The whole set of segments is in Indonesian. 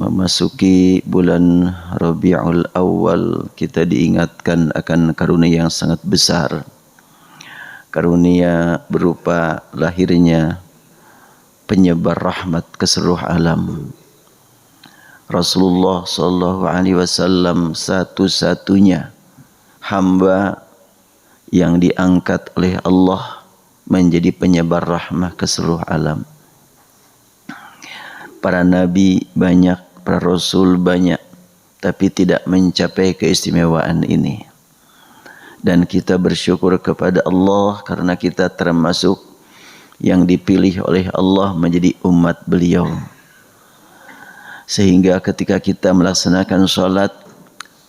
Memasuki bulan Rabiul Awal, kita diingatkan akan karunia yang sangat besar. Karunia berupa lahirnya penyebar rahmat ke seluruh alam. Rasulullah SAW satu-satunya hamba yang diangkat oleh Allah menjadi penyebar rahmah ke seluruh alam. Para nabi banyak, para rasul banyak, tapi tidak mencapai keistimewaan ini. Dan kita bersyukur kepada Allah karena kita termasuk yang dipilih oleh Allah menjadi umat beliau. Sehingga ketika kita melaksanakan salat,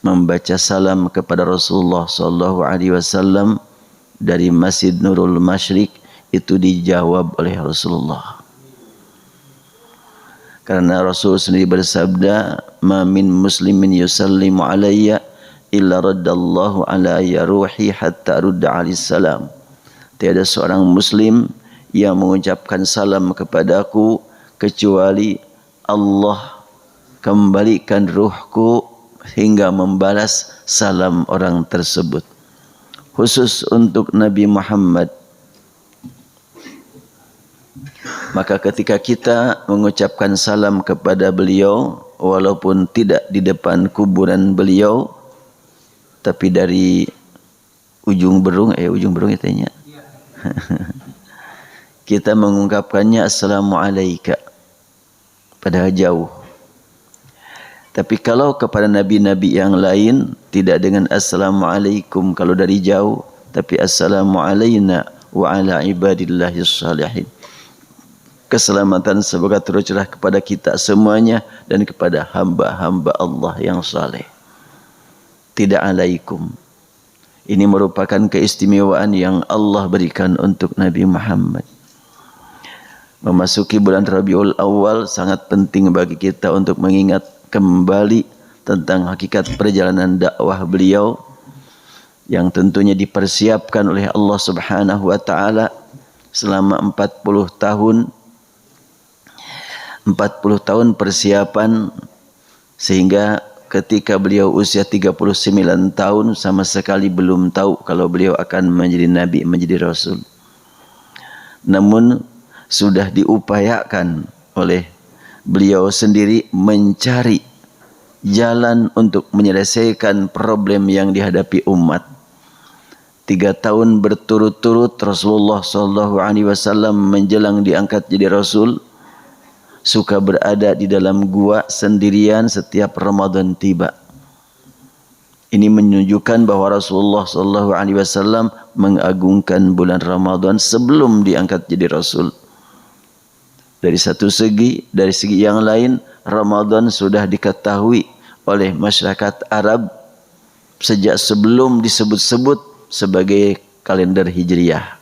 membaca salam kepada Rasulullah SAW dari Masjid Nurul Masyriq, itu dijawab oleh Rasulullah. Karena Rasul sendiri bersabda, "Ma min muslimin yusallimu alayya illa raddallahu alayya ruhi hatta rudda alis salam." Tiada seorang muslim yang mengucapkan salam kepadaku kecuali Allah kembalikan ruhku hingga membalas salam orang tersebut. Khusus untuk Nabi Muhammad. Maka ketika kita mengucapkan salam kepada beliau, walaupun tidak di depan kuburan beliau, tapi dari ujung berung itanya. Kita mengungkapkannya assalamualaikum padahal jauh. Tapi kalau kepada nabi-nabi yang lain tidak dengan assalamualaikum kalau dari jauh, tapi assalamualaikum wa ala ibadillahis salihin. Keselamatan semoga tercurah kepada kita semuanya dan kepada hamba-hamba Allah yang saleh. Tidak alaikum. Ini merupakan keistimewaan yang Allah berikan untuk Nabi Muhammad. Memasuki bulan Rabiul Awal sangat penting bagi kita untuk mengingat kembali tentang hakikat perjalanan dakwah beliau yang tentunya dipersiapkan oleh Allah Subhanahu wa taala selama 40 tahun persiapan, sehingga ketika beliau usia 39 tahun sama sekali belum tahu kalau beliau akan menjadi nabi, menjadi rasul. Namun sudah diupayakan oleh beliau sendiri mencari jalan untuk menyelesaikan problem yang dihadapi umat. 3 tahun berturut-turut Rasulullah SAW menjelang diangkat jadi rasul suka berada di dalam gua sendirian setiap Ramadan tiba. Ini menunjukkan bahwa Rasulullah SAW mengagungkan bulan Ramadan sebelum diangkat jadi rasul. Dari satu segi, dari segi yang lain, Ramadan sudah diketahui oleh masyarakat Arab sejak sebelum disebut-sebut sebagai kalender Hijriyah.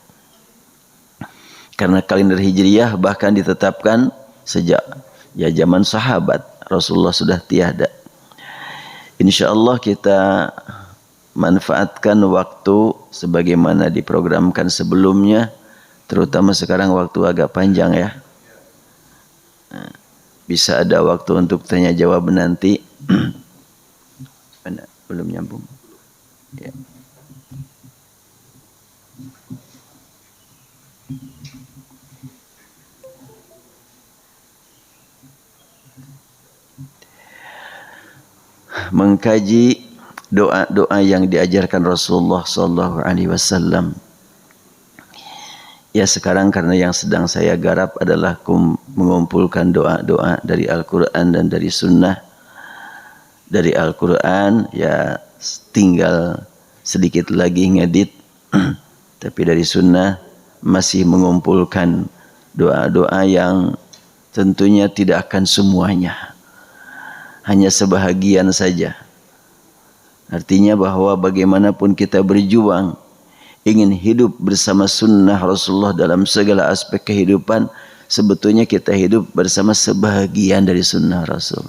Karena kalender Hijriyah bahkan ditetapkan sejak zaman sahabat, Rasulullah sudah tiada. InsyaAllah kita manfaatkan waktu sebagaimana diprogramkan sebelumnya, terutama sekarang waktu agak panjang ya. Bisa ada waktu untuk tanya jawab nanti. Belum nyambung ya. Mengkaji doa-doa yang diajarkan Rasulullah SAW. Ya sekarang karena yang sedang saya garap adalah mengumpulkan doa-doa dari Al-Quran dan dari Sunnah. Dari Al-Quran ya tinggal sedikit lagi ngedit. Tapi dari Sunnah masih mengumpulkan doa-doa yang tentunya tidak akan semuanya. Hanya sebahagian saja. Artinya bahwa bagaimanapun kita berjuang ingin hidup bersama sunnah Rasulullah dalam segala aspek kehidupan, sebetulnya kita hidup bersama sebahagian dari sunnah Rasul.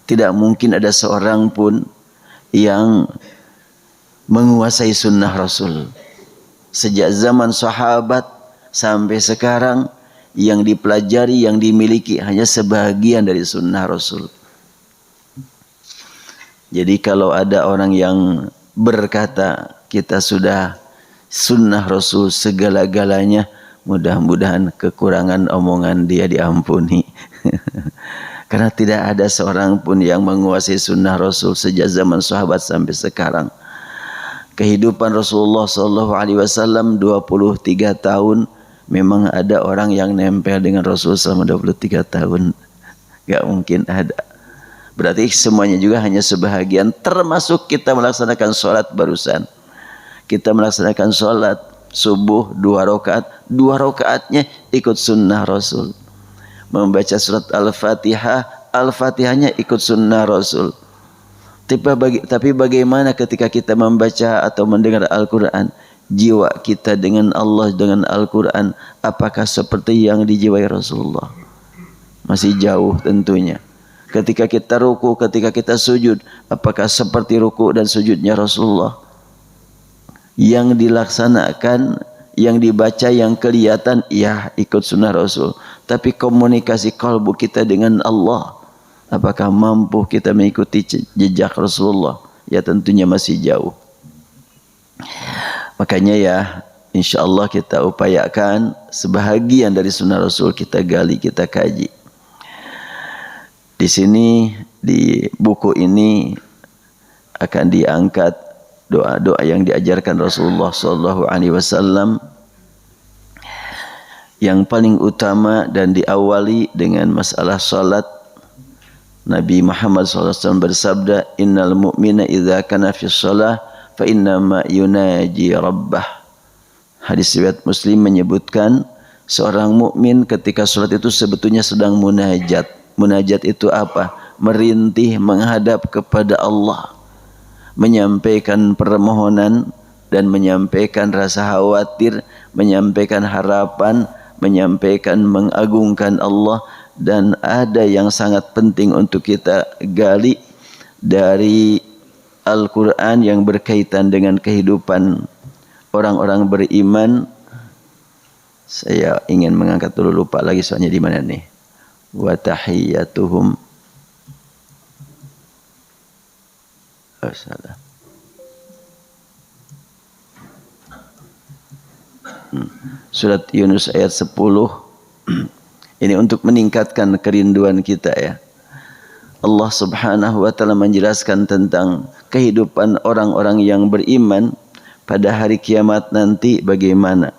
Tidak mungkin ada seorang pun yang menguasai sunnah Rasul. Sejak zaman sahabat sampai sekarang yang dipelajari, yang dimiliki hanya sebahagian dari sunnah Rasul. Jadi kalau ada orang yang berkata kita sudah sunnah Rasul segala-galanya, mudah-mudahan kekurangan omongan dia diampuni. Karena tidak ada seorang pun yang menguasai sunnah Rasul sejak zaman sahabat sampai sekarang. Kehidupan Rasulullah SAW 23 tahun, memang ada orang yang nempel dengan Rasul selama 23 tahun. Gak mungkin ada. Berarti semuanya juga hanya sebahagian, termasuk kita melaksanakan sholat barusan. Kita melaksanakan sholat subuh 2 rakaat, 2 rakaatnya ikut sunnah Rasul. Membaca surat Al-Fatihah, Al-Fatihahnya ikut sunnah Rasul. Tapi bagaimana ketika kita membaca atau mendengar Al-Quran, jiwa kita dengan Allah, dengan Al-Quran, apakah seperti yang dijiwai Rasulullah? Masih jauh tentunya. Ketika kita ruku, ketika kita sujud, apakah seperti ruku dan sujudnya Rasulullah? Yang dilaksanakan, yang dibaca, yang kelihatan, ya ikut sunnah Rasul. Tapi komunikasi kalbu kita dengan Allah, apakah mampu kita mengikuti jejak Rasulullah? Ya tentunya masih jauh. Makanya ya, insya Allah kita upayakan sebahagian dari sunnah Rasul kita gali, kita kaji. Di sini, di buku ini akan diangkat doa-doa yang diajarkan Rasulullah SAW, yang paling utama dan diawali dengan masalah salat. Nabi Muhammad SAW bersabda, innal mu'mina idza kana fi shalah fa innama yunaji rabbah. Hadis riwayat Muslim menyebutkan seorang mukmin ketika salat itu sebetulnya sedang munajat. Munajat itu apa? Merintih menghadap kepada Allah, menyampaikan permohonan dan menyampaikan rasa khawatir, menyampaikan harapan, menyampaikan mengagungkan Allah. Dan ada yang sangat penting untuk kita gali dari Al-Quran yang berkaitan dengan kehidupan orang-orang beriman. Saya ingin mengangkat dulu, lupa lagi soalnya di mana nih. Wa tahiyyatuhum salah. Surat Yunus ayat 10. Ini untuk meningkatkan kerinduan kita ya. Allah Subhanahu wa taala menjelaskan tentang kehidupan orang-orang yang beriman pada hari kiamat nanti bagaimana.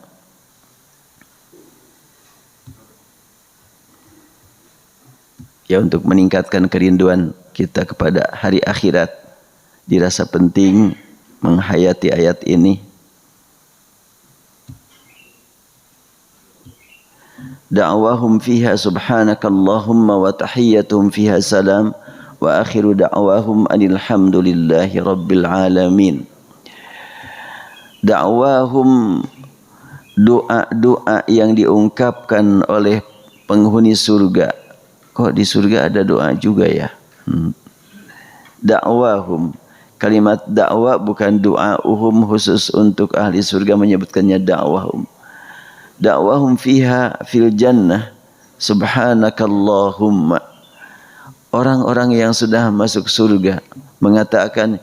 Ya, untuk meningkatkan kerinduan kita kepada hari akhirat, dirasa penting menghayati ayat ini. Da'wahum fiha subhanakallahumma wa tahiyyatuhum fiha salam wa akhiru da'wahum alhamdulillahi rabbil alamin. Da'wahum, doa-doa yang diungkapkan oleh penghuni surga. Kok di surga ada doa juga ya? Da'wahum, kalimat dakwah bukan doa khusus untuk ahli surga, menyebutkannya da'wahum. Da'wahum fiha fil jannah subhanakallahumma. Orang-orang yang sudah masuk surga mengatakan,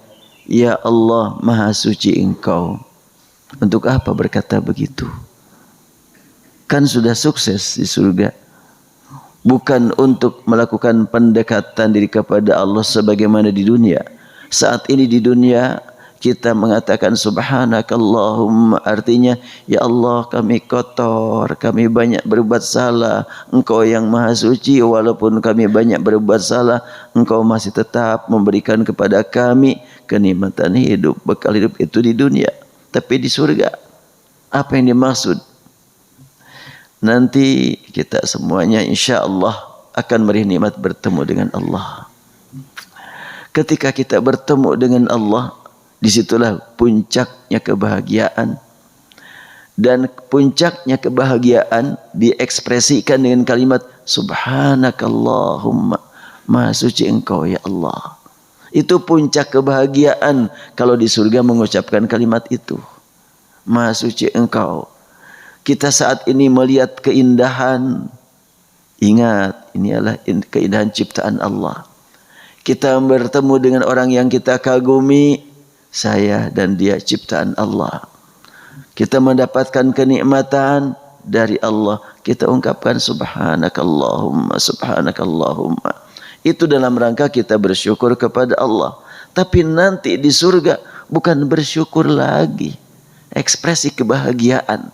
ya Allah, maha suci Engkau. Untuk apa berkata begitu? Kan sudah sukses di surga. Bukan untuk melakukan pendekatan diri kepada Allah sebagaimana di dunia. Saat ini di dunia kita mengatakan subhanakallahumma, artinya ya Allah, kami kotor, kami banyak berbuat salah. Engkau yang maha suci, walaupun kami banyak berbuat salah, Engkau masih tetap memberikan kepada kami kenikmatan hidup, bekal hidup itu di dunia. Tapi di surga, apa yang dimaksud? Nanti kita semuanya insya Allah akan meraih nikmat bertemu dengan Allah. Ketika kita bertemu dengan Allah, disitulah puncaknya kebahagiaan. Dan puncaknya kebahagiaan diekspresikan dengan kalimat subhanakallahumma, maha suci Engkau ya Allah. Itu puncak kebahagiaan kalau di surga mengucapkan kalimat itu, maha suci Engkau. Kita saat ini melihat keindahan. Ingat, ini adalah keindahan ciptaan Allah. Kita bertemu dengan orang yang kita kagumi. Saya dan dia ciptaan Allah. Kita mendapatkan kenikmatan dari Allah. Kita ungkapkan subhanakallahumma, subhanakallahumma. Itu dalam rangka kita bersyukur kepada Allah. Tapi nanti di surga bukan bersyukur lagi. Ekspresi kebahagiaan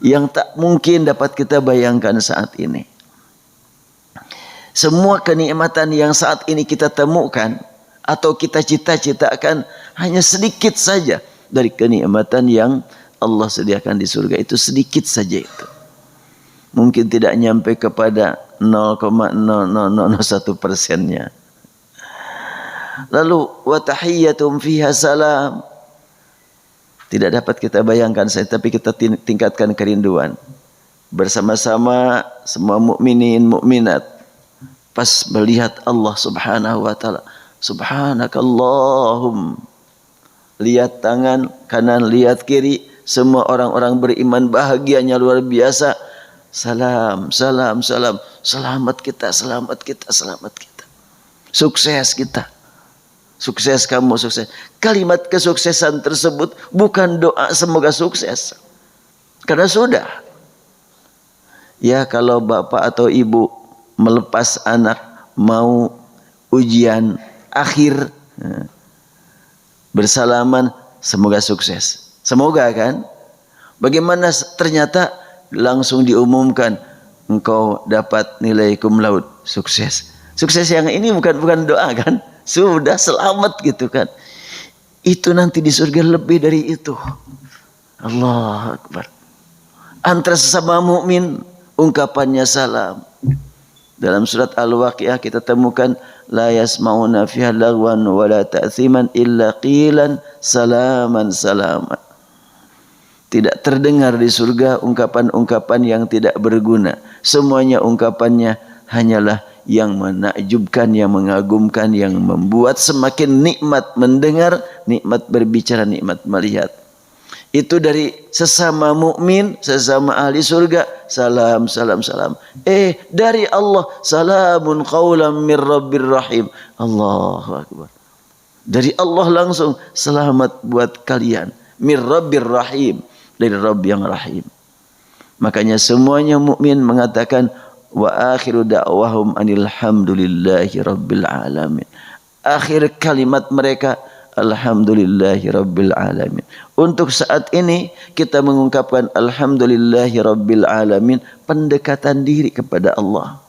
yang tak mungkin dapat kita bayangkan saat ini. Semua kenikmatan yang saat ini kita temukan atau kita cita-citakan hanya sedikit saja dari kenikmatan yang Allah sediakan di surga. Itu sedikit saja itu. Mungkin tidak nyampe kepada 0,0001%-nya. Lalu wa tahiyyatum fiha salam. Tidak dapat kita bayangkan saya, tapi kita tingkatkan kerinduan. Bersama-sama semua mukminin mukminat pas melihat Allah Subhanahu wa taala. Subhanakallahum. Lihat tangan kanan, lihat kiri, semua orang-orang beriman bahagianya luar biasa. Salam, salam, salam. Selamat kita, selamat kita, selamat kita. Sukses kita. Sukses kamu, sukses. Kalimat kesuksesan tersebut bukan doa semoga sukses. Karena sudah. Ya kalau bapak atau ibu melepas anak mau ujian akhir. Bersalaman, semoga sukses. Semoga kan. Bagaimana ternyata langsung diumumkan engkau dapat nilai cum laude, sukses. Sukses yang ini bukan doa kan? Sudah selamat gitu kan. Itu nanti di surga lebih dari itu. Allahu Akbar. Antara sesama mukmin ungkapannya salam. Dalam surat Al-Waqiah kita temukan la yasmauna fiha lagwan wala ta'thiman illa qilan salaman salaman. Tidak terdengar di surga ungkapan-ungkapan yang tidak berguna. Semuanya ungkapannya hanyalah yang menakjubkan, yang mengagumkan, yang membuat semakin nikmat mendengar, nikmat berbicara, nikmat melihat. Itu dari sesama mukmin, sesama ahli surga, salam, salam, salam. Dari Allah, salamun qaulam mir rabbir rahim. Allahu Akbar. Dari Allah langsung, selamat buat kalian. Mir rabbir rahim. Dari Rabb yang rahim. Makanya semuanya mukmin mengatakan wa akhiru da'wahum anil hamdulillahi rabbil alamin. Akhir kalimat mereka alhamdulillahi rabbil alamin. Untuk saat ini kita mengungkapkan alhamdulillahi rabbil alamin, pendekatan diri kepada Allah.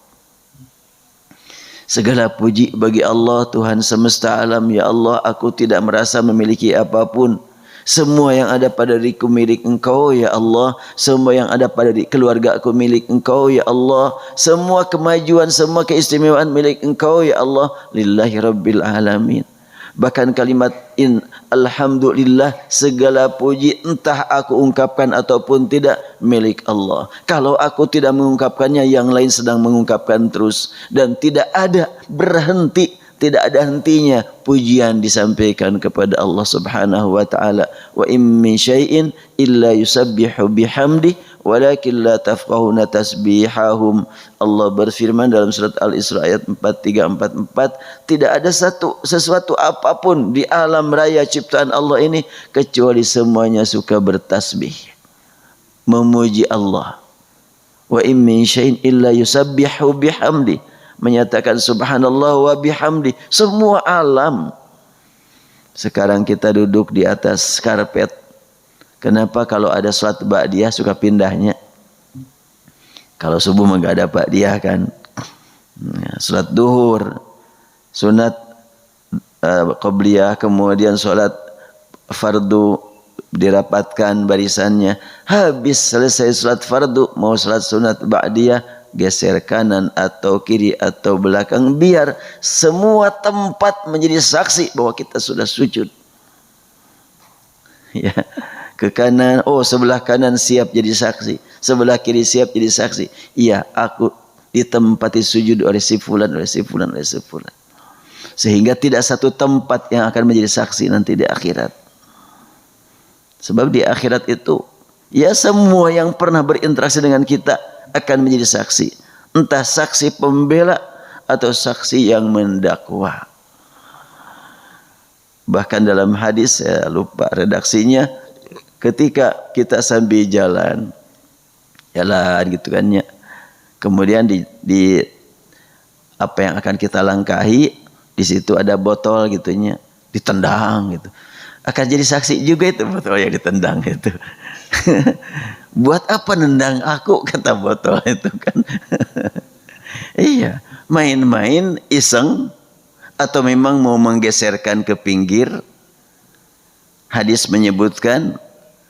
Segala puji bagi Allah Tuhan semesta alam. Ya Allah, aku tidak merasa memiliki apapun. Semua yang ada pada diriku milik Engkau ya Allah. Semua yang ada pada keluarga aku milik Engkau ya Allah. Semua kemajuan, semua keistimewaan milik Engkau ya Allah. Lillahi rabbil alamin. Bahkan kalimat alhamdulillah, segala puji entah aku ungkapkan ataupun tidak milik Allah. Kalau aku tidak mengungkapkannya, yang lain sedang mengungkapkan terus. Dan tidak ada berhenti, tidak ada hentinya pujian disampaikan kepada Allah Subhanahu wa taala. Wa in min syai'in illa yusabbihu bihamdi walakin la tafqahuna tasbihahum. Allah berfirman dalam surat Al-Isra ayat 4344, tidak ada sesuatu apapun di alam raya ciptaan Allah ini kecuali semuanya suka bertasbih, memuji Allah. Wa in min syai'in illa yusabbihu bihamdi, menyatakan subhanallah wa bihamdi. Semua alam. Sekarang kita duduk di atas karpet. Kenapa kalau ada salat ba'diyah suka pindahnya? Kalau subuh mah enggak ada ba'diyah kan. Salat duhur, sunat qabliyah, kemudian salat fardu dirapatkan barisannya. Habis selesai salat fardu, mau salat sunat ba'diyah, geser kanan atau kiri atau belakang biar semua tempat menjadi saksi bahwa kita sudah sujud. Ya, ke kanan, oh sebelah kanan siap jadi saksi, sebelah kiri siap jadi saksi. Iya, aku ditempati sujud oleh si fulan, oleh si fulan, oleh si fulan. Sehingga tidak satu tempat yang akan menjadi saksi nanti di akhirat. Sebab di akhirat itu Ya, semua yang pernah berinteraksi dengan kita akan menjadi saksi. Entah saksi pembela atau saksi yang mendakwa. Bahkan dalam hadis, saya lupa redaksinya, ketika kita sambil jalan gitu kan ya. Kemudian di apa yang akan kita langkahi, di situ ada botol gitunya, ditendang gitu. Akan jadi saksi juga itu botol yang ditendang itu. Buat apa nendang aku, kata botol itu kan. Iya, main-main iseng atau memang mau menggeserkan ke pinggir. Hadis menyebutkan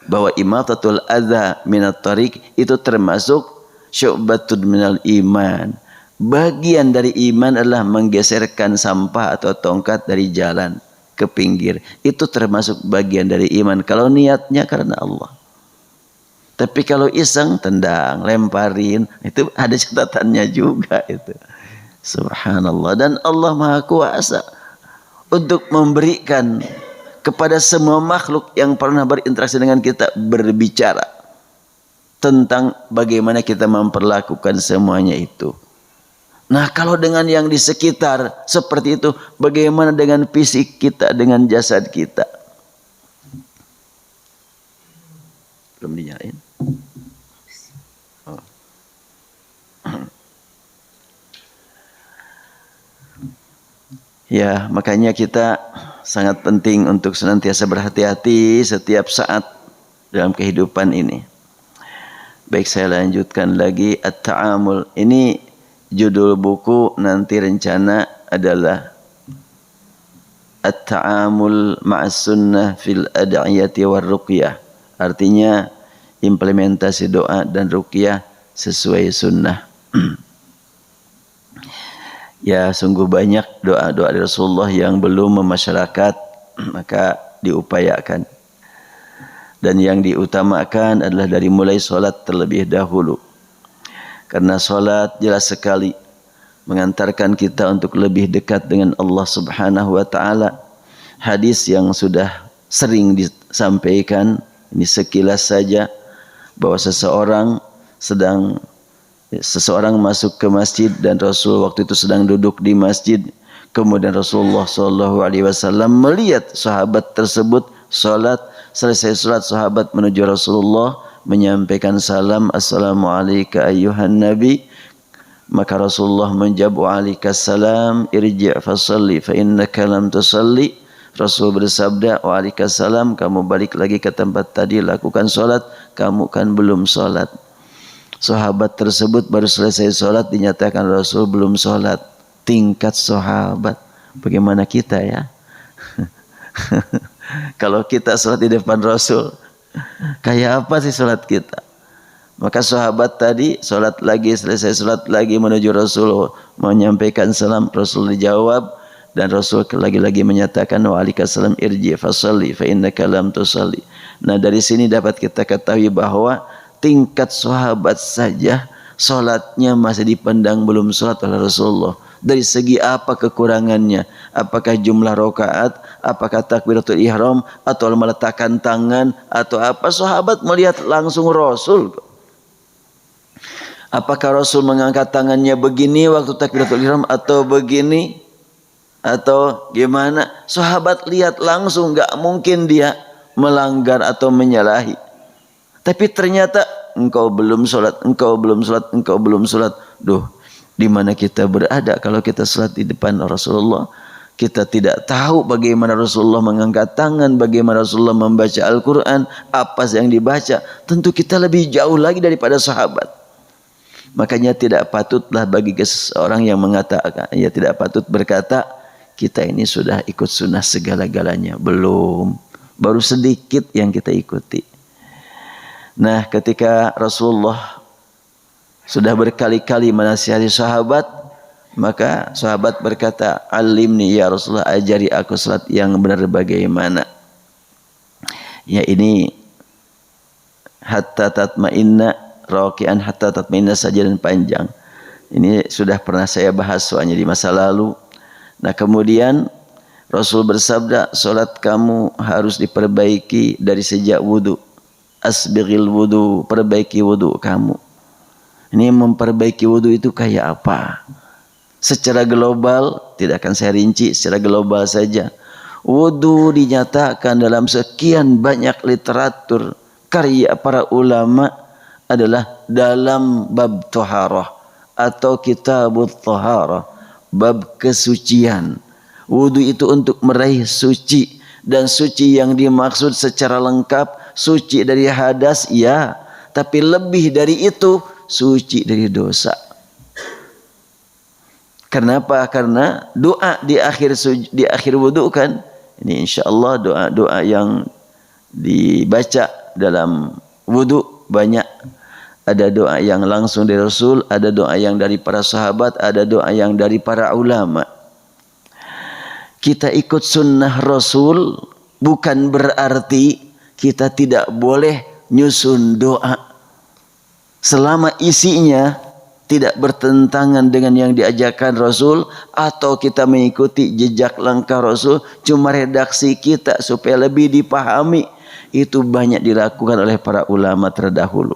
bahwa imatatul adza minat tariq itu termasuk syu'batun minal iman. Bagian dari iman adalah menggeserkan sampah atau tongkat dari jalan ke pinggir. Itu termasuk bagian dari iman kalau niatnya karena Allah. Tapi kalau iseng, tendang, lemparin, itu ada catatannya juga itu. Subhanallah. Dan Allah Maha Kuasa untuk memberikan kepada semua makhluk yang pernah berinteraksi dengan kita berbicara tentang bagaimana kita memperlakukan semuanya itu. Nah, kalau dengan yang di sekitar seperti itu, bagaimana dengan fisik kita, dengan jasad kita? Belum dinyalain? Oh. Ya, makanya kita sangat penting untuk senantiasa berhati-hati setiap saat dalam kehidupan ini. Baik, saya lanjutkan lagi At-Ta'amul. Ini judul buku, nanti rencana adalah At-Ta'amul Ma'as Sunnah fil Ad'iyati war Ruqyah. Artinya implementasi doa dan ruqyah sesuai sunnah. Ya, sungguh banyak doa-doa dari Rasulullah yang belum memasyarakat, maka diupayakan. Dan yang diutamakan adalah dari mulai solat terlebih dahulu. Karena solat jelas sekali mengantarkan kita untuk lebih dekat dengan Allah Subhanahu wa taala. Hadis yang sudah sering disampaikan, ini sekilas saja, bahwa seseorang masuk ke masjid dan Rasul waktu itu sedang duduk di masjid. Kemudian Rasulullah SAW melihat sahabat tersebut salat. Selesai salat, sahabat menuju Rasulullah menyampaikan salam, Assalamualaikum ayyuhan nabi. Maka Rasulullah menjawab, waalaikumsalam, irji' fasalli fa innaka lam tusalli. Rasul bersabda, waalaikumsalam, kamu balik lagi ke tempat tadi, lakukan salat, kamu kan belum salat. Sahabat tersebut baru selesai salat, dinyatakan Rasul belum salat. Tingkat sahabat. Bagaimana kita ya? Kalau kita salat di depan Rasul, kayak apa sih salat kita? Maka sahabat tadi salat lagi, selesai salat lagi menuju Rasul, menyampaikan salam. Rasul dijawab dan Rasul lagi-lagi menyatakan, waalaikumsalam, irji fasalli fa innaka lam tusalli. Nah, dari sini dapat kita ketahui bahwa tingkat sahabat saja salatnya masih dipandang belum salat oleh Rasulullah. Dari segi apa kekurangannya? Apakah jumlah rakaat, apakah takbiratul ihram, atau meletakkan tangan, atau apa? Sahabat melihat langsung Rasul. Apakah Rasul mengangkat tangannya begini waktu takbiratul ihram, atau begini, atau gimana? Sahabat lihat langsung, gak mungkin dia melanggar atau menyalahi. Tapi ternyata engkau belum sholat, engkau belum sholat, engkau belum sholat. Duh, di mana kita berada kalau kita sholat di depan Rasulullah? Kita tidak tahu bagaimana Rasulullah mengangkat tangan, bagaimana Rasulullah membaca Al-Quran, apa yang dibaca. Tentu kita lebih jauh lagi daripada sahabat. Makanya tidak patutlah bagi seseorang yang mengatakan, ya tidak patut berkata, kita ini sudah ikut sunnah segala-galanya. Belum, baru sedikit yang kita ikuti. Nah, ketika Rasulullah sudah berkali-kali menasihati sahabat, maka sahabat berkata, alimni ya Rasulullah, ajari aku salat yang benar bagaimana. Ya, ini hatta tatma'inna raki'an hatta tatma'inna sajadan panjang. Ini sudah pernah saya bahas soalnya di masa lalu. Nah, kemudian Rasul bersabda, salat kamu harus diperbaiki dari sejak wudu. asbighil wudu, perbaiki wudu kamu. Ini memperbaiki wudu itu kayak apa? Secara global, tidak akan saya rinci, secara global saja. Wudu dinyatakan dalam sekian banyak literatur karya para ulama adalah dalam bab taharah atau kitabut taharah, bab kesucian. Wudu itu untuk meraih suci, dan suci yang dimaksud secara lengkap suci dari hadas, ya, tapi lebih dari itu suci dari dosa. Kenapa? Karena doa di akhir wudu kan, ini insyaallah doa-doa yang dibaca dalam wudu banyak. Ada doa yang langsung dari Rasul, ada doa yang dari para sahabat, ada doa yang dari para ulama. Kita ikut sunnah Rasul bukan berarti kita tidak boleh nyusun doa selama isinya tidak bertentangan dengan yang diajarkan Rasul, atau kita mengikuti jejak langkah Rasul, cuma redaksi kita supaya lebih dipahami. Itu banyak dilakukan oleh para ulama terdahulu.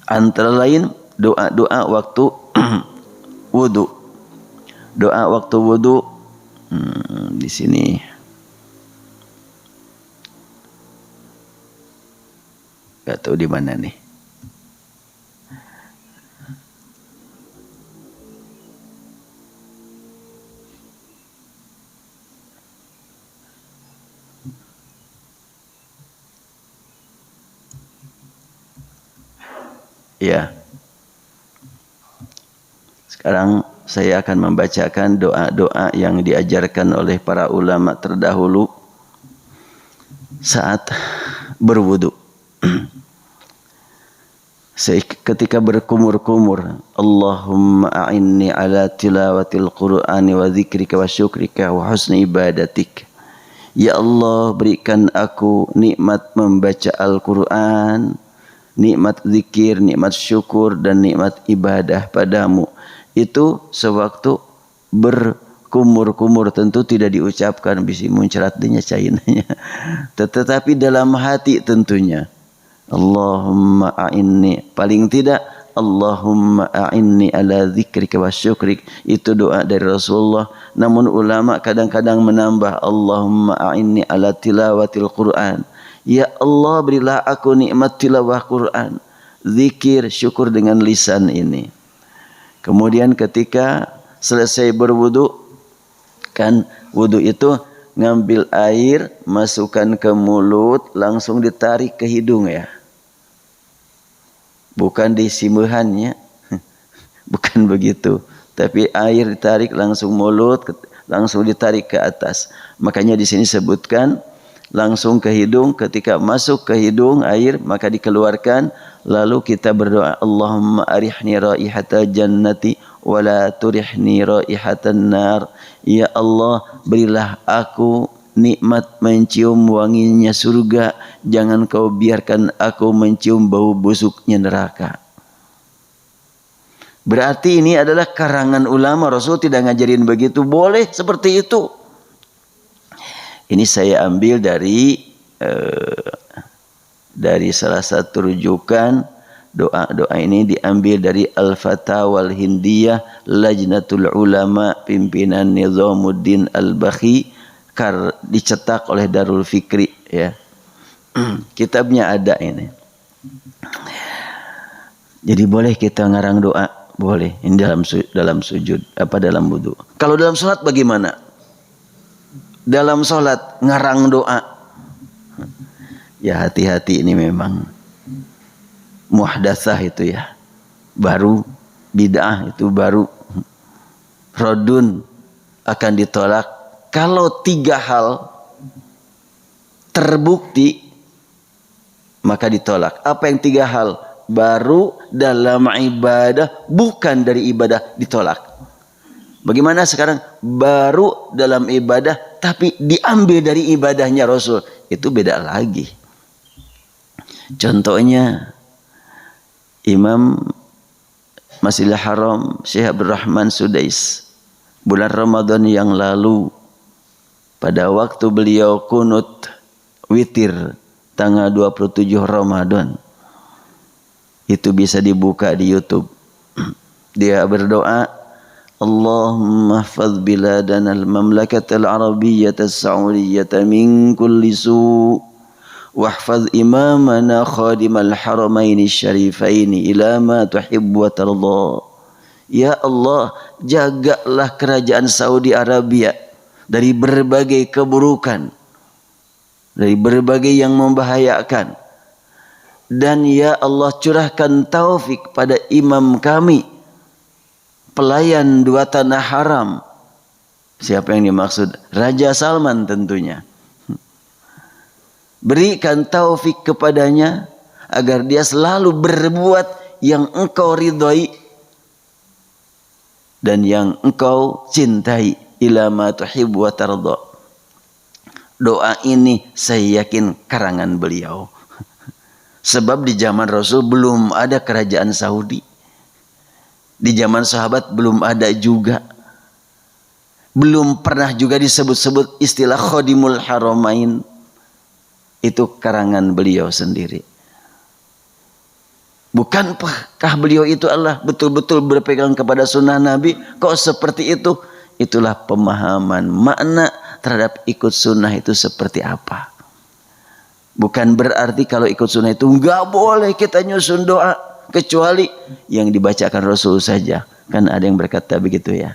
Antara lain doa-doa waktu wudu. Doa waktu wudu di sini. Gak tahu di mana nih. Ya. Sekarang saya akan membacakan doa-doa yang diajarkan oleh para ulama terdahulu saat berwudu. Ketika berkumur-kumur, Allahumma a'inni ala tilawatil Qur'ani wa dzikrika wa syukrika wa husni ibadatik. Ya Allah, berikan aku nikmat membaca Al-Quran, nikmat zikir, nikmat syukur, dan nikmat ibadah padamu. Itu sewaktu berkumur-kumur, tentu tidak diucapkan bisi muncrat dinya cainanya, tetapi dalam hati tentunya. Allahumma a'inni, paling tidak Allahumma a'inni ala dzikrika wa syukrik, itu doa dari Rasulullah. Namun ulama kadang-kadang menambah Allahumma a'inni ala tilawatil Qur'an. Ya Allah, berilah aku nikmat tilawah Quran, zikir, syukur dengan lisan ini. Kemudian ketika selesai berwudu, kan wudu itu ngambil air, masukkan ke mulut, langsung ditarik ke hidung ya. Bukan disimuhannya, bukan begitu. Tapi air ditarik langsung mulut, langsung ditarik ke atas. Makanya di sini sebutkan langsung ke hidung. Ketika masuk ke hidung air, maka dikeluarkan. Lalu kita berdoa, Allahumma arihni raihatal jannati wa la turihni raihatan nar. Ya Allah, berilah aku nikmat mencium wanginya surga, jangan kau biarkan aku mencium bau busuknya neraka. Berarti ini adalah karangan ulama. Rasul tidak ngajarin begitu. Boleh seperti itu. Ini saya ambil dari salah satu rujukan. Doa-doa ini diambil dari Al-Fatawa Al-Hindiyah Lajnatul Ulama pimpinan Nizamuddin Al-Bakhi, dicetak oleh Darul Fikri ya. Kitabnya ada ini. Jadi boleh kita ngarang doa, boleh. Ini dalam sujud, dalam wudu. Kalau dalam salat bagaimana? Dalam salat ngarang doa. Ya hati-hati, ini memang muhdatsah itu ya. Baru bid'ah itu baru. Rodun akan ditolak kalau 3 hal terbukti, maka ditolak. Apa yang 3 hal? Baru dalam ibadah, bukan dari ibadah, ditolak. Bagaimana sekarang? Baru dalam ibadah, tapi diambil dari ibadahnya Rasul. Itu beda lagi. Contohnya, Imam Masjidil Haram Syekh Abdul Rahman Sudais, bulan Ramadan yang lalu, pada waktu beliau kunut witir tanggal 27 Ramadan. Itu bisa dibuka di YouTube. Dia berdoa, Allahumma hafaz biladana al-mamlakata al-arabiyyata as-saudiyyata min kulli su' wahfaz imamana khadimal haramaini syarifaini ila ma tuhibbu wa tarda. Ya Allah, jagalah kerajaan Saudi Arabia dari berbagai keburukan, dari berbagai yang membahayakan. Dan ya Allah, curahkan taufik pada imam kami, pelayan dua tanah haram. Siapa yang dimaksud? Raja Salman tentunya. Berikan taufik kepadanya agar dia selalu berbuat yang engkau ridhai dan yang engkau cintai. Ila ma tuhibbu wa tarda. Doa ini saya yakin karangan beliau. Sebab di zaman Rasul belum ada kerajaan Saudi. Di zaman sahabat belum ada juga. Belum pernah juga disebut-sebut istilah Khadimul Haramain. Itu karangan beliau sendiri. Bukankah beliau itu Allah betul-betul berpegang kepada sunnah Nabi? Kok seperti itu? Itulah pemahaman makna terhadap ikut sunnah itu seperti apa. Bukan berarti kalau ikut sunnah itu enggak boleh kita nyusun doa kecuali yang dibacakan Rasul saja. Kan ada yang berkata begitu ya.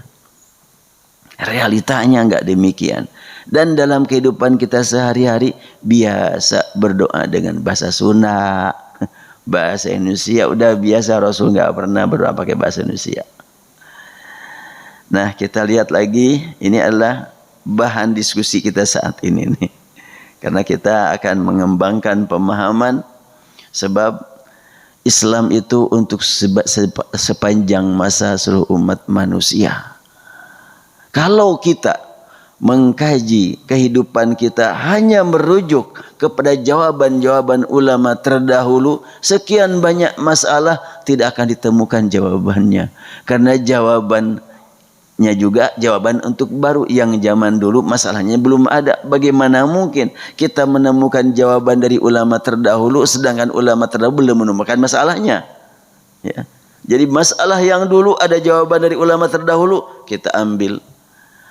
Realitanya enggak demikian. Dan dalam kehidupan kita sehari-hari biasa berdoa dengan bahasa Sunda, bahasa Indonesia udah biasa. Rasul enggak pernah berdoa pakai bahasa Indonesia. Nah, kita lihat lagi, ini adalah bahan diskusi kita saat ini nih. Karena kita akan mengembangkan pemahaman sebab Islam itu untuk sepanjang masa seluruh umat manusia. Kalau kita mengkaji kehidupan kita hanya merujuk kepada jawaban-jawaban ulama terdahulu, sekian banyak masalah tidak akan ditemukan jawabannya. Karena jawaban juga jawaban untuk baru yang zaman dulu masalahnya belum ada. Bagaimana mungkin kita menemukan jawaban dari ulama terdahulu sedangkan ulama terdahulu belum menemukan masalahnya ya. Jadi masalah yang dulu ada jawaban dari ulama terdahulu kita ambil.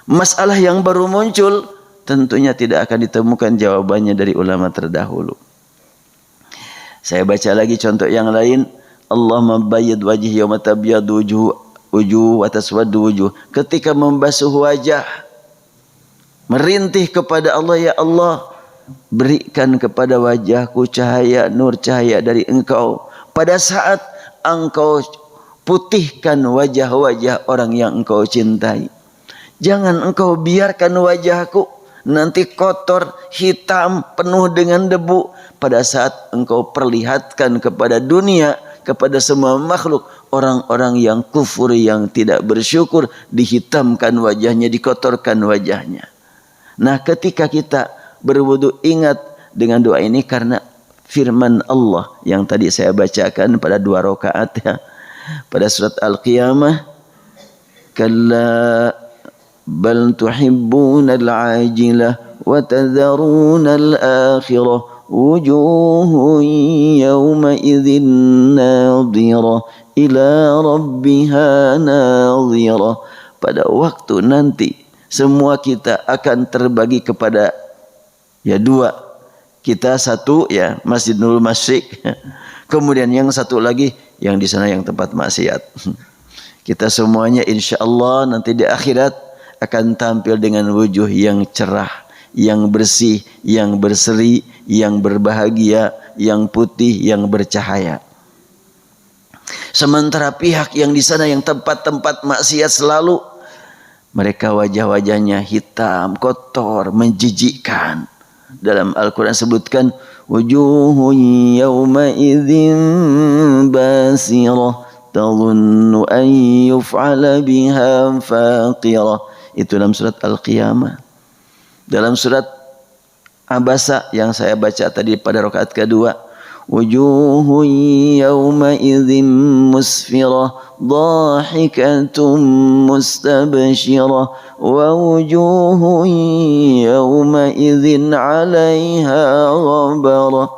Masalah yang baru muncul tentunya tidak akan ditemukan jawabannya dari ulama terdahulu. Saya baca lagi contoh yang lain. Allahumma bayyid wajhi yawma tabyadu wujuh wa taswaddu wujuh. Ketika membasuh wajah, merintih kepada Allah, ya Allah, berikan kepada wajahku cahaya, nur cahaya dari Engkau. Pada saat Engkau putihkan wajah-wajah orang yang Engkau cintai. Jangan Engkau biarkan wajahku nanti kotor, hitam, penuh dengan debu. Pada saat Engkau perlihatkan kepada dunia, kepada semua makhluk, orang-orang yang kufur, yang tidak bersyukur, dihitamkan wajahnya, dikotorkan wajahnya. Nah, ketika kita berwudu, ingat dengan doa ini karena firman Allah yang tadi saya bacakan pada 2 rakaat ya, pada surat Al-Qiyamah, kalla bal tuhibbuna al-ajilah wa tadharuna al-akhirah wujuhun yawma idzin nadhirah ila rabbiha nadhirah. Pada waktu nanti semua kita akan terbagi kepada ya 2. Kita satu ya Masjidul Masyrik, kemudian yang satu lagi yang di sana yang tempat maksiat. Kita semuanya insyaallah nanti di akhirat akan tampil dengan wujuh yang cerah, yang bersih, yang berseri, yang berbahagia, yang putih, yang bercahaya. Sementara pihak yang di sana yang tempat-tempat maksiat selalu mereka wajah-wajahnya hitam, kotor, menjijikkan. Dalam Al-Quran sebutkan wujuhun yawma idzin basirah tadhunnu an yuf'ala biha faqirah. Itu dalam surat Al-Qiyamah. Dalam surat Abasa yang saya baca tadi pada rakaat kedua, wujuhun yawma idzin musfirah dhahikatun mustabshirah wa wujuhun yawma idzin 'alaiha ghabarah.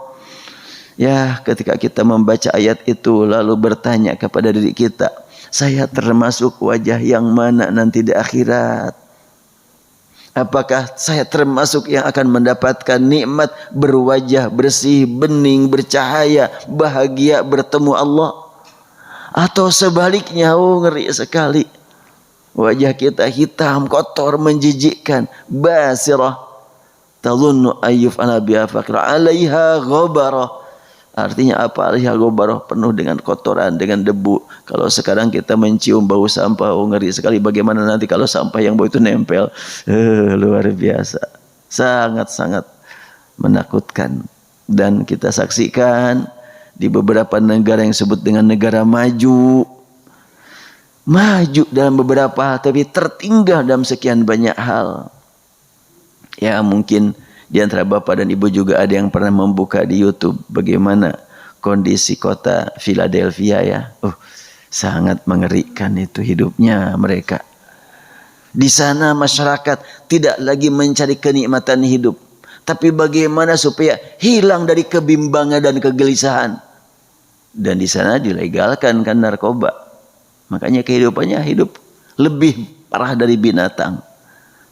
Ya, ketika kita membaca ayat itu lalu bertanya kepada diri kita, saya termasuk wajah yang mana nanti di akhirat? Apakah saya termasuk yang akan mendapatkan nikmat berwajah bersih, bening, bercahaya, bahagia bertemu Allah? Atau sebaliknya, ngeri sekali. Wajah kita hitam, kotor, menjijikkan, basirah. Tadhunnu ayyuf ana biha faqra 'alaiha ghabarah. Artinya apa? Alaiha ghabarah, penuh dengan kotoran, dengan debu. Kalau sekarang kita mencium bau sampah, ngeri sekali. Bagaimana nanti kalau sampah yang bau itu nempel? Luar biasa. Sangat-sangat menakutkan. Dan kita saksikan di beberapa negara yang disebut dengan negara maju. Maju dalam beberapa hal, tapi tertinggal dalam sekian banyak hal. Ya, mungkin di antara bapak dan ibu juga ada yang pernah membuka di YouTube bagaimana kondisi kota Philadelphia ya. Sangat mengerikan itu hidupnya mereka. Di sana masyarakat tidak lagi mencari kenikmatan hidup, tapi bagaimana supaya hilang dari kebimbangan dan kegelisahan. Dan di sana dilegalkan kan narkoba. Makanya kehidupannya hidup lebih parah dari binatang.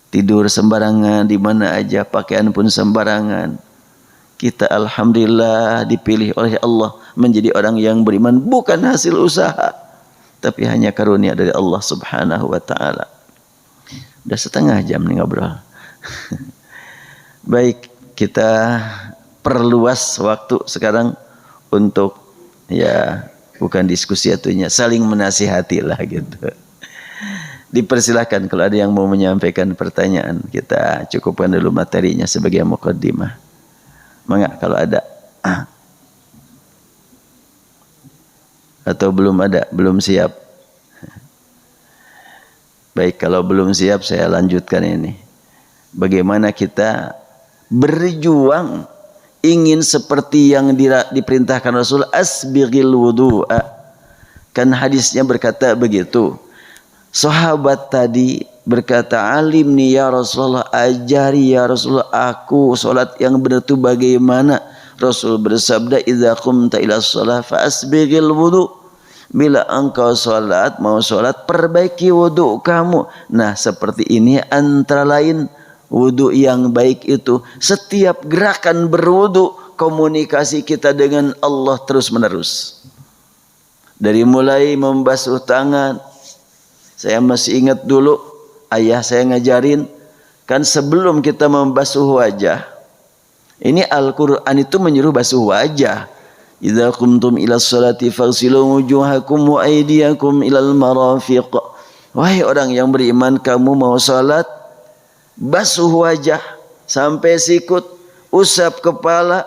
Tidur sembarangan di mana aja, pakaian pun sembarangan. Kita alhamdulillah dipilih oleh Allah menjadi orang yang beriman bukan hasil usaha, tapi hanya karunia dari Allah Subhanahu wa taala. Udah setengah jam nih ngobrol. Baik, kita perluas waktu sekarang untuk ya bukan diskusi atunya, saling menasihati lah gitu. Dipersilahkan kalau ada yang mau menyampaikan pertanyaan, kita cukupkan dulu materinya sebagai muqaddimah. Mangga kalau ada. Atau belum ada, belum siap. Baik, kalau belum siap saya lanjutkan ini. Bagaimana kita berjuang ingin seperti yang diperintahkan Rasul, asbighil wudu'a. Kan hadisnya berkata begitu. Sahabat tadi berkata, alimni ya Rasulullah, ajari ya Rasulullah aku solat yang benar itu bagaimana? Rasul bersabda, idza qumta ila shalah fa asbighil wudu. Bila engkau solat, mau solat, perbaiki wudu kamu. Nah, seperti ini antara lain wudu yang baik itu setiap gerakan berwudu, komunikasi kita dengan Allah terus menerus. Dari mulai membasuh tangan. Saya masih ingat dulu ayah saya ngajarin kan sebelum kita membasuh wajah. Ini Al-Qur'an itu menyuruh basuh wajah. Idza qumtum ila sholati faghsilu wujuhakum wa aydiyakum ilal marafiq. Wahai orang yang beriman, kamu mau salat, basuh wajah sampai sikut, usap kepala,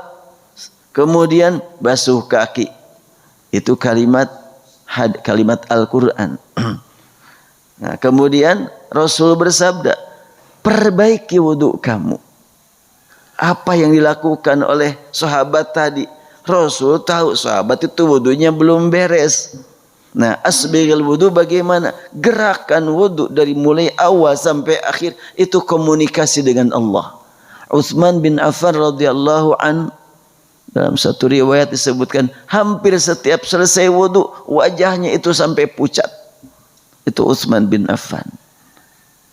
kemudian basuh kaki. Itu kalimat Al-Qur'an. Nah, kemudian Rasul bersabda, perbaiki wudhu kamu. Apa yang dilakukan oleh sahabat tadi? Rasul tahu sahabat itu wudhunya belum beres. Nah, asbighil wudhu bagaimana? Gerakan wudhu dari mulai awal sampai akhir itu komunikasi dengan Allah. Utsman bin Affan radhiyallahu an, dalam satu riwayat disebutkan hampir setiap selesai wudhu wajahnya itu sampai pucat. Itu Utsman bin Affan.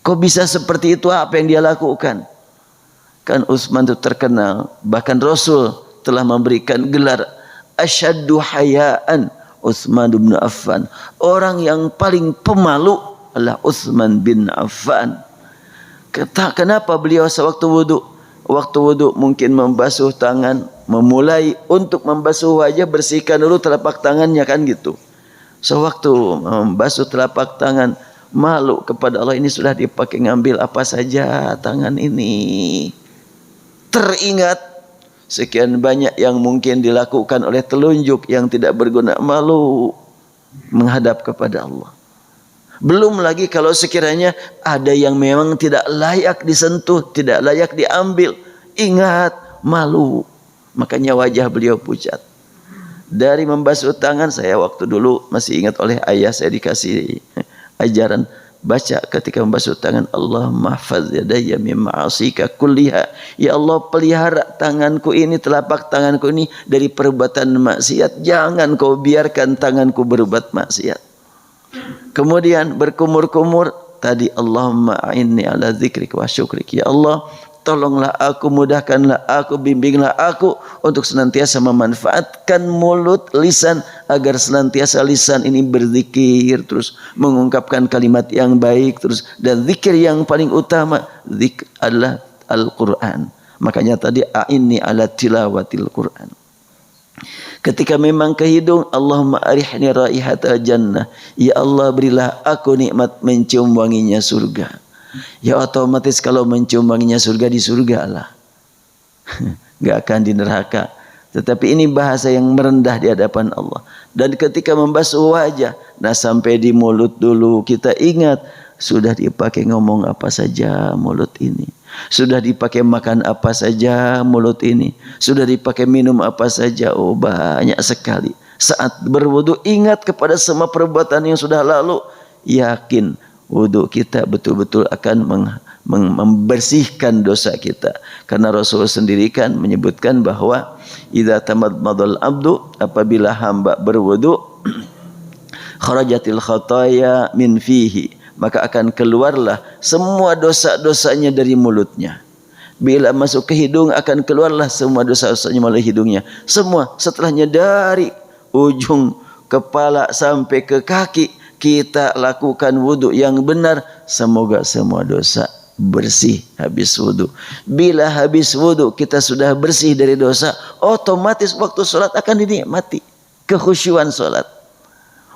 Kok bisa seperti itu? Apa yang dia lakukan? Kan Utsman itu terkenal. Bahkan Rasul telah memberikan gelar asyaddu hayaan Utsman bin Affan. Orang yang paling pemalu adalah Utsman bin Affan. Kenapa beliau sewaktu wudhu? Waktu wudhu mungkin membasuh tangan, memulai untuk membasuh wajah, bersihkan dulu telapak tangannya kan gitu. Sewaktu membasuh telapak tangan, malu kepada Allah, ini sudah dipakai ngambil apa saja tangan ini. Teringat sekian banyak yang mungkin dilakukan oleh telunjuk yang tidak berguna, malu menghadap kepada Allah. Belum lagi kalau sekiranya ada yang memang tidak layak disentuh, tidak layak diambil, ingat, malu. Makanya wajah beliau pucat. Dari membasuh tangan, saya waktu dulu masih ingat oleh ayah saya dikasih ajaran baca ketika membasuh tangan, Allahumma hafaz yadayya min ma'asika kulliha. Ya Allah, pelihara tanganku ini, telapak tanganku ini dari perbuatan maksiat. Jangan kau biarkan tanganku berbuat maksiat. Kemudian berkumur-kumur tadi, Allahumma a'inni ala dzikrik wa syukrik. Ya Allah, tolonglah aku, mudahkanlah aku, bimbinglah aku untuk senantiasa memanfaatkan mulut, lisan, agar senantiasa lisan ini berzikir, terus mengungkapkan kalimat yang baik, terus dan zikir yang paling utama zikir adalah Al-Quran. Makanya tadi a'inni ala tilawatil Quran. Ketika memang ke hidung, Allahumma arihni raihatal jannah. Ya Allah, berilah aku nikmat mencium wanginya surga. Ya otomatis kalau mencium wanginya surga, di surga lah. Gak akan di neraka. Tetapi ini bahasa yang merendah di hadapan Allah. Dan ketika membasuh wajah, nah sampai di mulut dulu, kita ingat sudah dipakai ngomong apa saja mulut ini. Sudah dipakai makan apa saja mulut ini. Sudah dipakai minum apa saja. Oh, banyak sekali. Saat berwudu, ingat kepada semua perbuatan yang sudah lalu. Yakin wudu kita betul-betul akan membersihkan dosa kita. Karena Rasul sendiri kan menyebutkan bahwa idza tamadmadal abdu, apabila hamba berwudu, kharajatil khataya min fihi, maka akan keluarlah semua dosa-dosanya dari mulutnya. Bila masuk ke hidung, akan keluarlah semua dosa-dosanya melalui hidungnya. Semua, setelahnya dari ujung kepala sampai ke kaki, kita lakukan wudu yang benar, semoga semua dosa bersih habis wudu. Bila habis wudu kita sudah bersih dari dosa, otomatis waktu sholat akan dinikmati kekhusyuan sholat.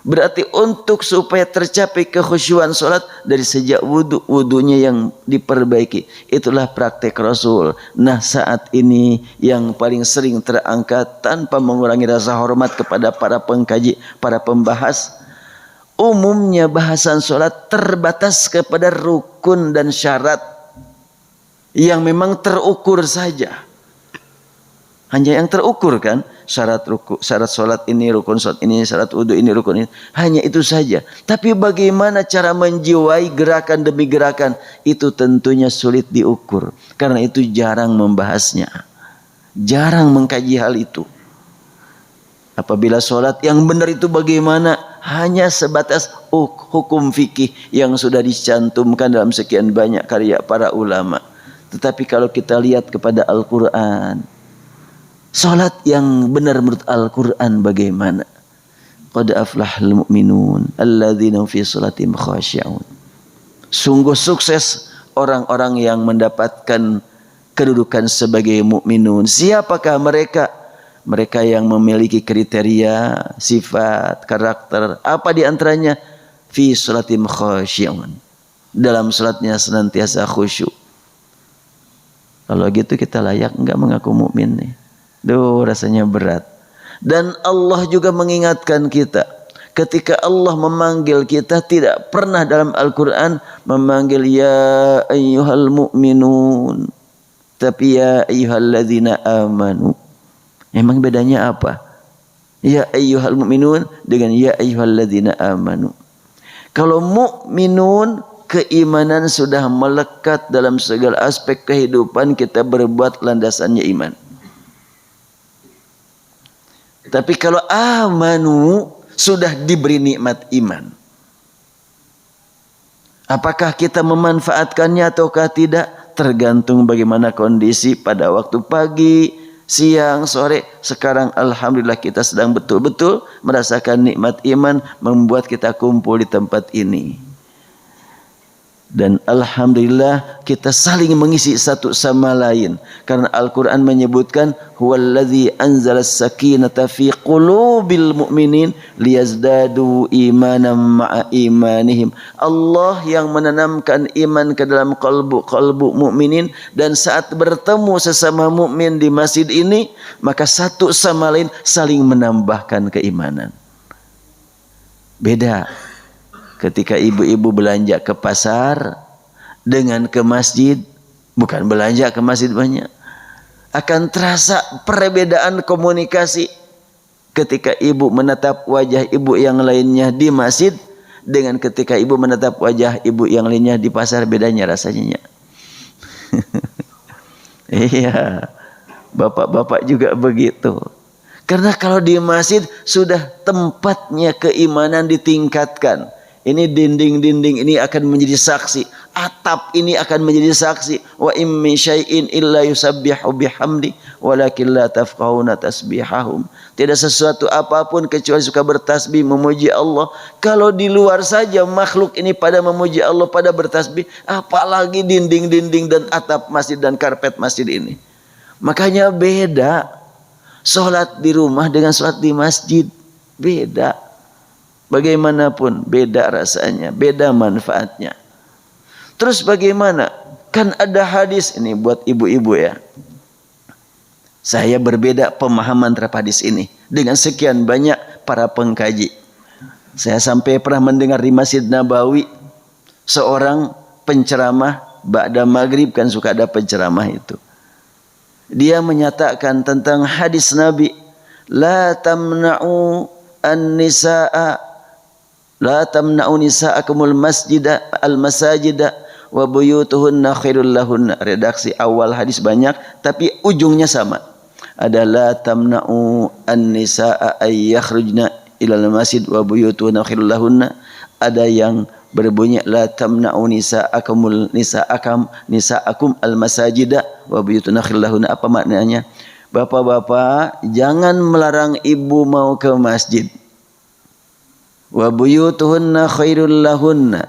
Berarti untuk supaya tercapai kekhusyuan sholat, dari sejak wudunya yang diperbaiki. Itulah praktek Rasul. Nah, saat ini yang paling sering terangkat tanpa mengurangi rasa hormat kepada para pengkaji, para pembahas, umumnya bahasan sholat terbatas kepada rukun dan syarat yang memang terukur saja. Hanya yang terukur kan, syarat sholat ini, rukun sholat ini, syarat wudu ini, rukun ini. Hanya itu saja. Tapi bagaimana cara menjiwai gerakan demi gerakan, itu tentunya sulit diukur. Karena itu jarang membahasnya. Jarang mengkaji hal itu. Apabila sholat yang benar itu bagaimana, hanya sebatas hukum fikih yang sudah dicantumkan dalam sekian banyak karya para ulama. Tetapi kalau kita lihat kepada Al-Quran, sholat yang benar menurut Al-Quran bagaimana? Qad aflahal mu'minun alladzina fi sholatihim khashi'un. Sungguh sukses orang-orang yang mendapatkan kedudukan sebagai mukminun. Siapakah mereka? Mereka yang memiliki kriteria, sifat, karakter. Apa di antaranya? Fi sholatim khasyi'un. Dalam sholatnya senantiasa khusyuk. Kalau gitu kita layak enggak mengaku mukmin nih? Duh, rasanya berat. Dan Allah juga mengingatkan kita. Ketika Allah memanggil kita, tidak pernah dalam Al-Quran memanggil ya ayyuhal mu'minun. Tapi ya ayyuhalladzina amanu. Emang bedanya apa? Ya ayyuhal mu'minun dengan ya ayyuhalladzina amanu. Kalau mu'minun, keimanan sudah melekat dalam segala aspek kehidupan kita, berbuat landasannya iman. Tapi kalau amanu, sudah diberi nikmat iman. Apakah kita memanfaatkannya ataukah tidak? Tergantung bagaimana kondisi pada waktu pagi, siang, sore. Sekarang alhamdulillah kita sedang betul-betul merasakan nikmat iman, membuat kita kumpul di tempat ini. Dan alhamdulillah kita saling mengisi satu sama lain. Karena Al-Quran menyebutkan huwallazi anzalas sakinata fi qulubil mu'minin liyazdadu imanan ma'a imanihim. Allah yang menanamkan iman ke dalam kalbu mukminin, dan saat bertemu sesama mukmin di masjid ini, maka satu sama lain saling menambahkan keimanan. Beda ketika ibu-ibu belanja ke pasar dengan ke masjid, bukan belanja ke masjid banyak, akan terasa perbedaan komunikasi. ketika ibu menatap wajah ibu yang lainnya di masjid dengan ketika ibu menatap wajah ibu yang lainnya di pasar, bedanya rasanya. Iya, bapak-bapak juga begitu. Karena kalau di masjid sudah tempatnya keimanan ditingkatkan. Ini dinding-dinding ini akan menjadi saksi, atap ini akan menjadi saksi. Wa im min syai'in illa yusabbihu bihamdi walakin la tafqahuna tasbihahum. Tidak sesuatu apapun kecuali suka bertasbih memuji Allah. Kalau di luar saja makhluk ini pada memuji Allah, pada bertasbih, apalagi dinding-dinding dan atap masjid dan karpet masjid ini. Makanya beda sholat di rumah dengan sholat di masjid, beda. Bagaimanapun beda rasanya, beda manfaatnya. Terus bagaimana? Kan ada hadis ini buat ibu-ibu ya. Saya berbeda pemahaman terhadap hadis ini dengan sekian banyak para pengkaji. Saya sampai pernah mendengar di Masjid Nabawi seorang penceramah ba'da maghrib, kan suka ada penceramah itu. Dia menyatakan tentang hadis Nabi, la tamna'u an-nisa'a la tamna'u nisa'akumul masjida al-masajida wa buyutuhunna khairul lahunna. Redaksi awal hadis banyak tapi ujungnya sama. Ada la tamna'u an-nisa'a ay yakhrujna ilal masjid wa buyutuhunna khairul lahunna. Ada yang berbunyi la tamna'u nisa'akum al-masajida wa buyutuhunna khairul lahunna. Apa maknanya? Bapak-bapak, jangan melarang ibu mau ke masjid. Wa buyutuhunna khairul lahunna.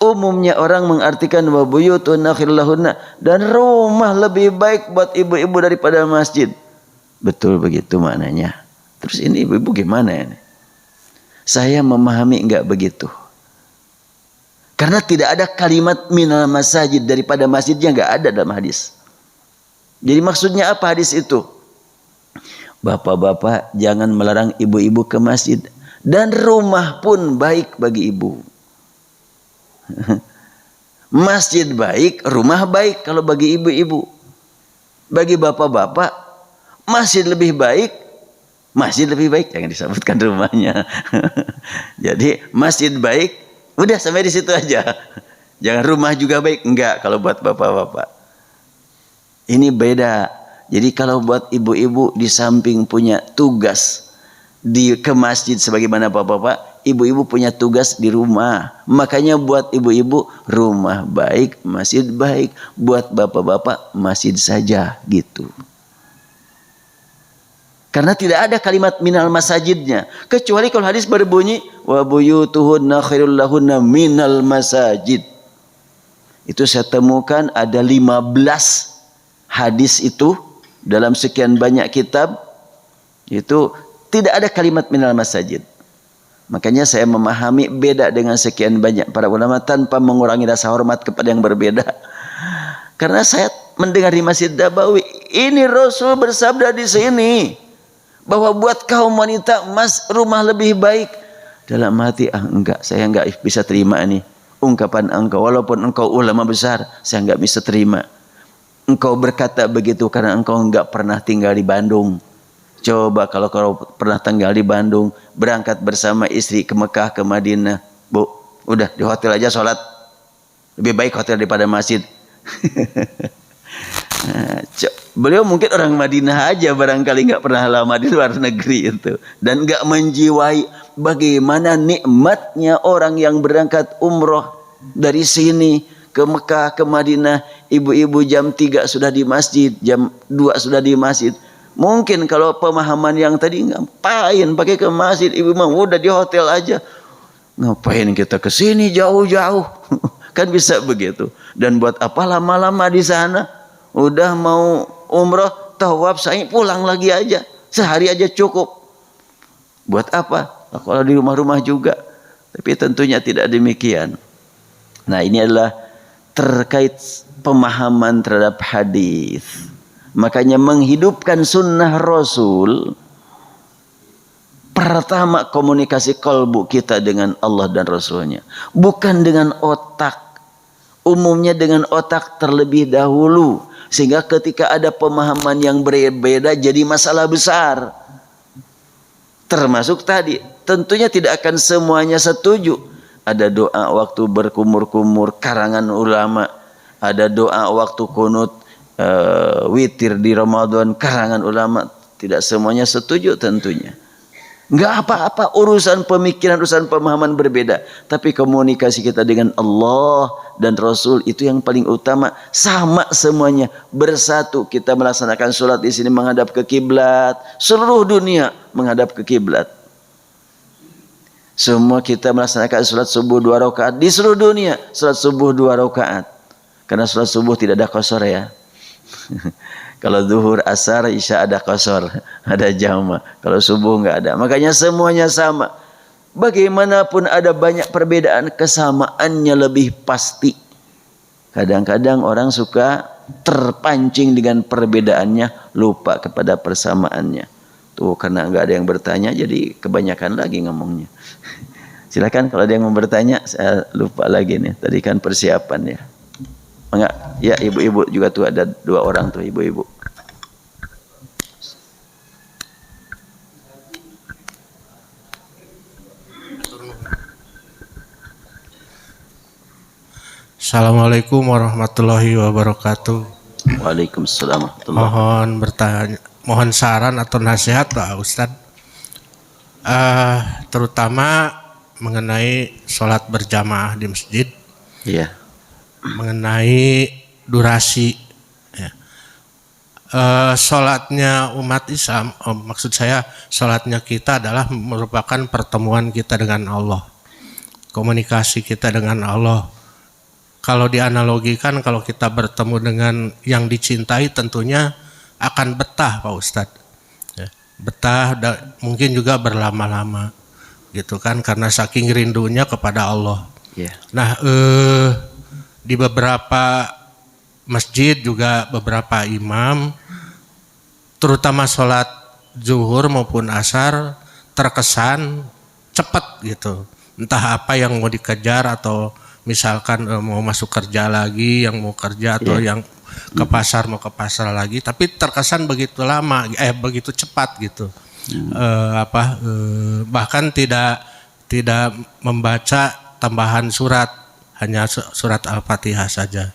Umumnya orang mengartikan wa buyutuhunna khairul lahunna, dan rumah lebih baik buat ibu-ibu daripada masjid. Betul begitu maknanya. Terus ini ibu-ibu gimana ini? Saya memahami enggak begitu. Karena tidak ada kalimat minal masajid, daripada masjidnya enggak ada dalam hadis. Jadi maksudnya apa hadis itu? Bapak-bapak jangan melarang ibu-ibu ke masjid. Dan rumah pun baik bagi ibu. Masjid baik, rumah baik kalau bagi ibu-ibu. Bagi bapak-bapak, masjid lebih baik. Masjid lebih baik, jangan disebutkan rumahnya. Jadi masjid baik, udah sampai di situ aja. Jangan rumah juga baik, enggak kalau buat bapak-bapak. Ini beda. Jadi kalau buat ibu-ibu di samping punya tugas ke masjid sebagaimana bapak-bapak, ibu-ibu punya tugas di rumah. Makanya buat ibu-ibu rumah baik, masjid baik. Buat bapak-bapak masjid saja gitu. Karena tidak ada kalimat minal masajidnya, kecuali kalau hadis berbunyi wa buyutuhunna khairul lahunna minal masajid. Itu saya temukan ada 15 hadis itu dalam sekian banyak kitab. Itu tidak ada kalimat minal masajid. Makanya saya memahami beda dengan sekian banyak para ulama tanpa mengurangi rasa hormat kepada yang berbeda. Karena saya mendengar di Masjid Nabawi, ini Rasul bersabda di sini bahwa buat kaum wanita rumah lebih baik. Dalam hati, enggak, saya enggak bisa terima ini ungkapan engkau. Walaupun engkau ulama besar, saya enggak bisa terima. Engkau berkata begitu karena engkau enggak pernah tinggal di Bandung. Coba kalau pernah tinggal di Bandung, berangkat bersama istri ke Mekah, ke Madinah, Bu, udah di hotel aja sholat. Lebih baik hotel daripada masjid. Beliau mungkin orang Madinah aja, barangkali nggak pernah lama di luar negeri itu, dan nggak menjiwai bagaimana nikmatnya orang yang berangkat umroh dari sini ke Mekah, ke Madinah. Ibu-ibu jam 3 sudah di masjid, jam 2 sudah di masjid. Mungkin kalau pemahaman yang tadi, ngapain pakai ke masjid, ibu mah udah di hotel aja. Ngapain kita ke sini jauh-jauh? Kan bisa begitu. Dan buat apa lama-lama di sana? Udah mau umroh, tawaf, sa'i, pulang lagi aja. Sehari aja cukup. Buat apa? Kalau di rumah-rumah juga. Tapi tentunya tidak demikian. Nah, ini adalah terkait pemahaman terhadap hadis. Makanya menghidupkan sunnah Rasul, pertama komunikasi kalbu kita dengan Allah dan Rasulnya, bukan dengan otak. Umumnya dengan otak terlebih dahulu, sehingga ketika ada pemahaman yang berbeda jadi masalah besar. Termasuk tadi, tentunya tidak akan semuanya setuju. Ada doa waktu berkumur-kumur karangan ulama, ada doa waktu kunut witir di Ramadan karangan ulama. Tidak semuanya setuju tentunya. Enggak apa-apa, urusan pemikiran, urusan pemahaman berbeda. Tapi komunikasi kita dengan Allah dan Rasul itu yang paling utama. Sama semuanya, bersatu. Kita melaksanakan sholat di sini menghadap ke kiblat. Seluruh dunia menghadap ke kiblat. Semua kita melaksanakan sholat subuh 2 rakaat di seluruh dunia. Sholat subuh 2 rakaat. Karena sholat subuh tidak ada qasar ya. Kalau zuhur, asar, isya ada qasar, ada jama. Kalau subuh enggak ada. Makanya semuanya sama. Bagaimanapun ada banyak perbedaan, kesamaannya lebih pasti. Kadang-kadang orang suka terpancing dengan perbedaannya, lupa kepada persamaannya. Tuh karena enggak ada yang bertanya, jadi kebanyakan lagi ngomongnya. Silakan kalau ada yang mau bertanya, saya lupa lagi nih. Tadi kan persiapan ya. Enggak, ya ibu-ibu juga tuh ada 2 orang tuh ibu-ibu. Assalamualaikum warahmatullahi wabarakatuh. Waalaikumsalam. Mohon saran atau nasihat Pak Ustadz, terutama mengenai sholat berjamaah di masjid. Iya. Mengenai durasi. Ya. Sholatnya umat Islam, maksud saya sholatnya kita adalah merupakan pertemuan kita dengan Allah, komunikasi kita dengan Allah. Kalau dianalogikan, kalau kita bertemu dengan yang dicintai tentunya akan betah Pak Ustadz. Ya, betah, mungkin juga berlama-lama gitu kan, karena saking rindunya kepada Allah. Yeah. Nah, di beberapa masjid juga beberapa imam, terutama sholat zuhur maupun asar, terkesan cepat gitu. Entah apa yang mau dikejar, atau misalkan mau masuk kerja lagi, yang mau kerja, atau yang ke pasar mau ke pasar lagi, tapi terkesan begitu lama, begitu cepat gitu. Bahkan tidak membaca tambahan surat, hanya surat Al-Fatihah saja.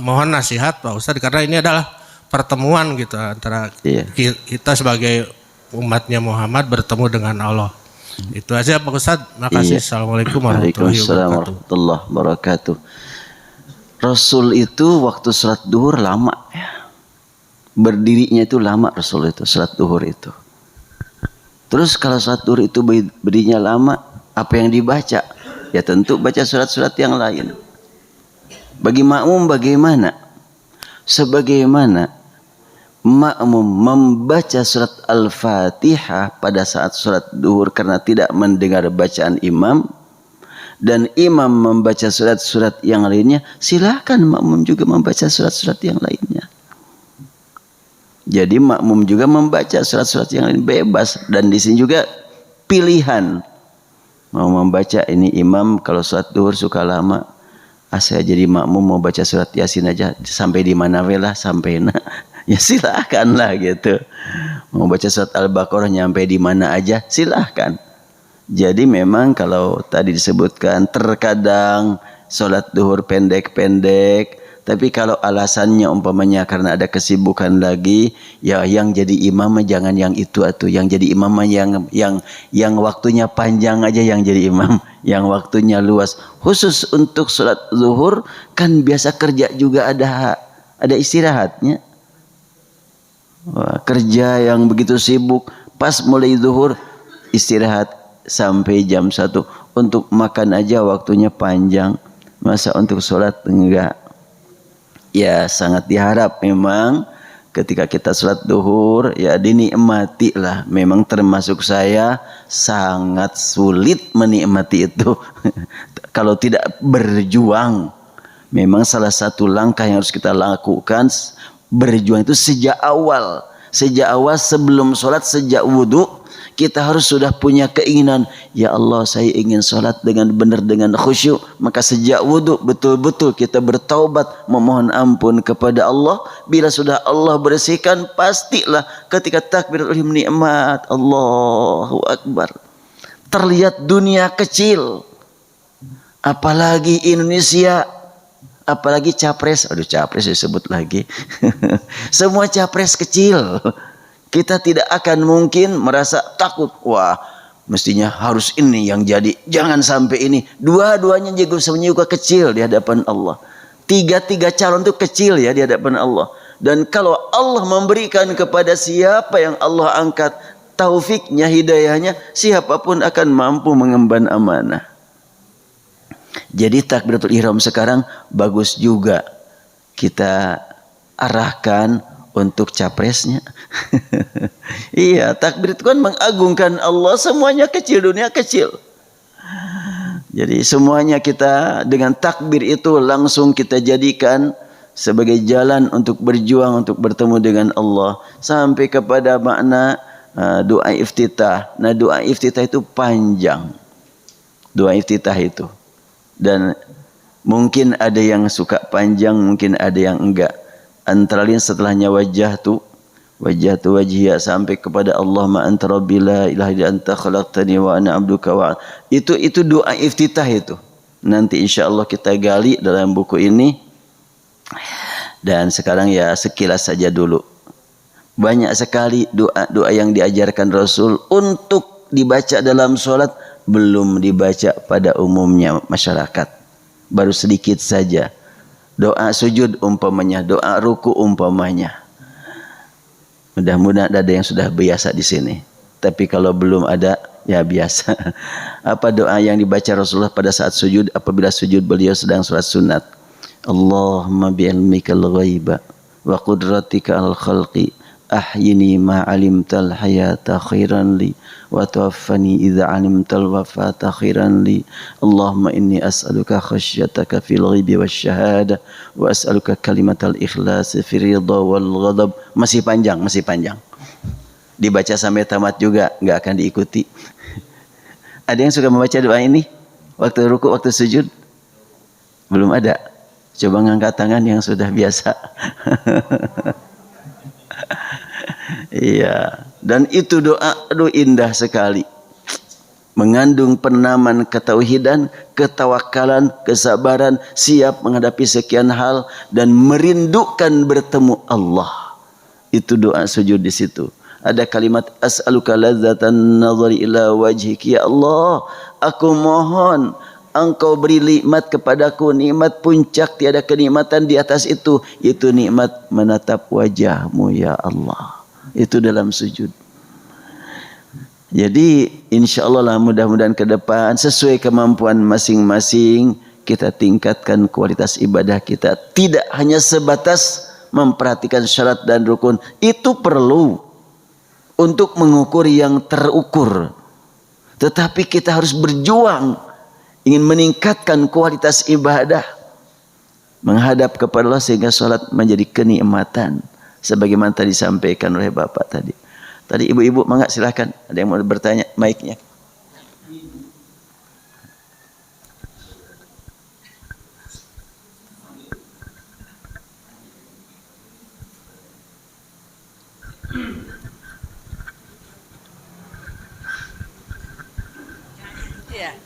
Mohon nasihat Pak Ustadz, karena ini adalah pertemuan gitu antara kita sebagai umatnya Muhammad bertemu dengan Allah. Itu aja Pak Ustadz. Makasih. Assalamualaikum warahmatullahi wabarakatuh. Rasul itu waktu sholat duhur lama ya. Berdirinya itu lama Rasul itu, sholat duhur itu. Terus kalau sholat duhur itu berdirinya lama, apa yang dibaca? Ya tentu baca surat-surat yang lain. Bagi makmum bagaimana? Sebagaimana makmum membaca surat Al-Fatihah pada saat sholat duhur karena tidak mendengar bacaan imam, dan imam membaca surat-surat yang lainnya, silakan makmum juga membaca surat-surat yang lainnya. Jadi makmum juga membaca surat-surat yang lain, bebas. Dan di sini juga pilihan mau membaca. Ini imam kalau sholat duhur suka lama, saya jadi makmum mau baca surat Yasin aja sampai di mana lah sampai ya silahkan lah gitu. Mau baca surat Al-Baqarah nyampe di mana aja silahkan. Jadi memang kalau tadi disebutkan terkadang sholat duhur pendek-pendek, tapi kalau alasannya umpamanya karena ada kesibukan lagi, ya yang jadi imam jangan yang itu atau yang jadi imam yang waktunya panjang aja yang jadi imam, yang waktunya luas. Khusus untuk sholat zuhur kan biasa kerja juga ada istirahatnya. Wah, kerja yang begitu sibuk, pas mulai zuhur istirahat sampai jam 1. Untuk makan aja waktunya panjang, masa untuk sholat enggak? Ya sangat diharap memang ketika kita sholat duhur ya dinikmati lah. Memang termasuk saya sangat sulit menikmati itu kalau tidak berjuang. Memang salah satu langkah yang harus kita lakukan, berjuang itu sejak awal sebelum sholat, sejak wudhu kita harus sudah punya keinginan, ya Allah saya ingin sholat dengan benar, dengan khusyuk. Maka sejak wudhu betul-betul kita bertaubat, memohon ampun kepada Allah. Bila sudah Allah bersihkan, pastilah ketika takbiratul ihram nikmat, Allahu Akbar, terlihat dunia kecil. Apalagi Indonesia, apalagi capres, aduh capres disebut lagi. Semua capres kecil. Kita tidak akan mungkin merasa takut. Wah, mestinya harus ini yang jadi. Jangan sampai ini. Dua-duanya juga kecil di hadapan Allah. Tiga-tiga calon itu kecil ya di hadapan Allah. Dan kalau Allah memberikan kepada siapa yang Allah angkat taufiknya, hidayahnya, siapapun akan mampu mengemban amanah. Jadi takbiratul ihram sekarang bagus juga kita arahkan untuk capresnya. Iya, takbir itu kan mengagungkan Allah, semuanya kecil, dunia kecil. Jadi semuanya kita dengan takbir itu langsung kita jadikan sebagai jalan untuk berjuang, untuk bertemu dengan Allah. Sampai kepada makna doa iftitah. Nah doa iftitah itu panjang. Doa iftitah itu. Dan mungkin ada yang suka panjang, mungkin ada yang enggak. Antara lain setelahnya wajah tu wajhiya sampai kepada Allahumma anta rabbi la ilaha illa anta khalaqtani wa ana abduka wa itu doa iftitah itu. Nanti insyaallah kita gali dalam buku ini. Dan sekarang ya sekilas saja dulu. Banyak sekali doa-doa yang diajarkan Rasul untuk dibaca dalam sholat, belum dibaca pada umumnya masyarakat. Baru sedikit saja. Doa sujud umpamanya, doa ruku umpamanya. Mudah-mudahan ada yang sudah biasa di sini. Tapi kalau belum ada, ya biasa. Apa doa yang dibaca Rasulullah pada saat sujud apabila sujud beliau sedang sholat sunat? Allahumma bi'ilmikal ghaiba wa qudratika al-khalqi ahyini ma alimtal hayata khairan li wa tawaffani idza alimtal wafata khairan li. Allahumma inni as'aluka khasyataka fil ghaibi wasyahada wa as'aluka kalimatal ikhlas fi ridha wal ghadab. Masih panjang. Dibaca sampai tamat juga enggak akan diikuti. Ada yang suka membaca doa ini waktu ruku, waktu sujud? Belum ada. Coba ngangkat tangan yang sudah biasa. Iya, dan itu doa indah sekali. Mengandung penamaan ketauhidan, ketawakalan, kesabaran, siap menghadapi sekian hal dan merindukan bertemu Allah. Itu doa sujud di situ. Ada kalimat as'aluka ladzatan nazari ila wajhiki, ya Allah, aku mohon Engkau beri nikmat kepadaku, nikmat puncak, tiada kenikmatan di atas itu nikmat menatap wajahmu ya Allah. Itu dalam sujud. Jadi insya Allah lah mudah-mudahan ke depan sesuai kemampuan masing-masing kita tingkatkan kualitas ibadah kita. Tidak hanya sebatas memperhatikan syarat dan rukun. Itu perlu untuk mengukur yang terukur. Tetapi kita harus berjuang ingin meningkatkan kualitas ibadah menghadap kepada Allah sehingga sholat menjadi kenikmatan sebagaimana tadi disampaikan oleh Bapak tadi. Tadi ibu-ibu mangga silakan, ada yang mau bertanya, mic-nya.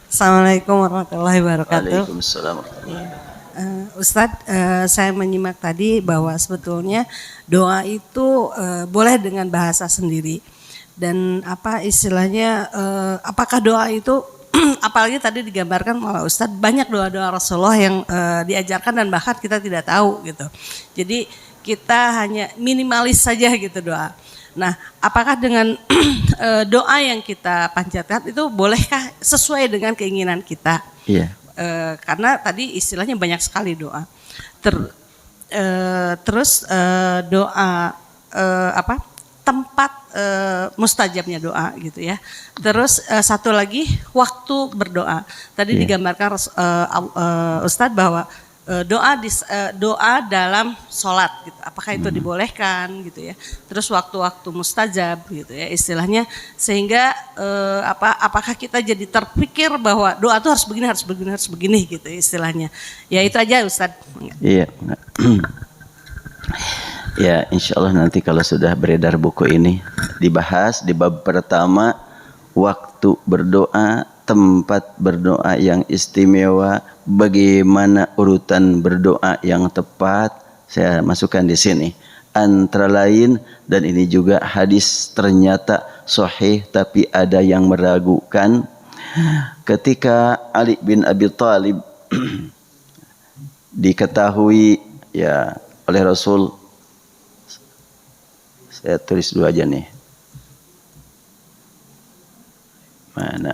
Assalamualaikum warahmatullahi wabarakatuh. Waalaikumsalam. Ustadz, saya menyimak tadi bahwa sebetulnya doa itu boleh dengan bahasa sendiri dan apa istilahnya, apakah doa itu apalagi tadi digambarkan oleh Ustadz banyak doa-doa Rasulullah yang diajarkan dan bahkan kita tidak tahu gitu. Jadi kita hanya minimalis saja gitu doa. Nah, apakah dengan doa yang kita panjatkan itu bolehkah sesuai dengan keinginan kita? Iya. Karena tadi istilahnya banyak sekali doa. Terus doa tempat mustajabnya doa gitu ya. Terus satu lagi waktu berdoa. Tadi digambarkan Ustadz bahwa doa dalam sholat gitu. Apakah itu dibolehkan gitu ya? Terus waktu-waktu mustajab gitu ya istilahnya, sehingga apakah kita jadi terpikir bahwa doa itu harus begini gitu istilahnya. Ya itu aja Ustadz. Iya. Ya, insya Allah nanti kalau sudah beredar buku ini dibahas di bab pertama, waktu berdoa, tempat berdoa yang istimewa, bagaimana urutan berdoa yang tepat, saya masukkan di sini. Antara lain, dan ini juga hadis ternyata sahih tapi ada yang meragukan, ketika Ali bin Abi Thalib diketahui ya oleh Rasul, saya tulis dulu aja nih. Mana?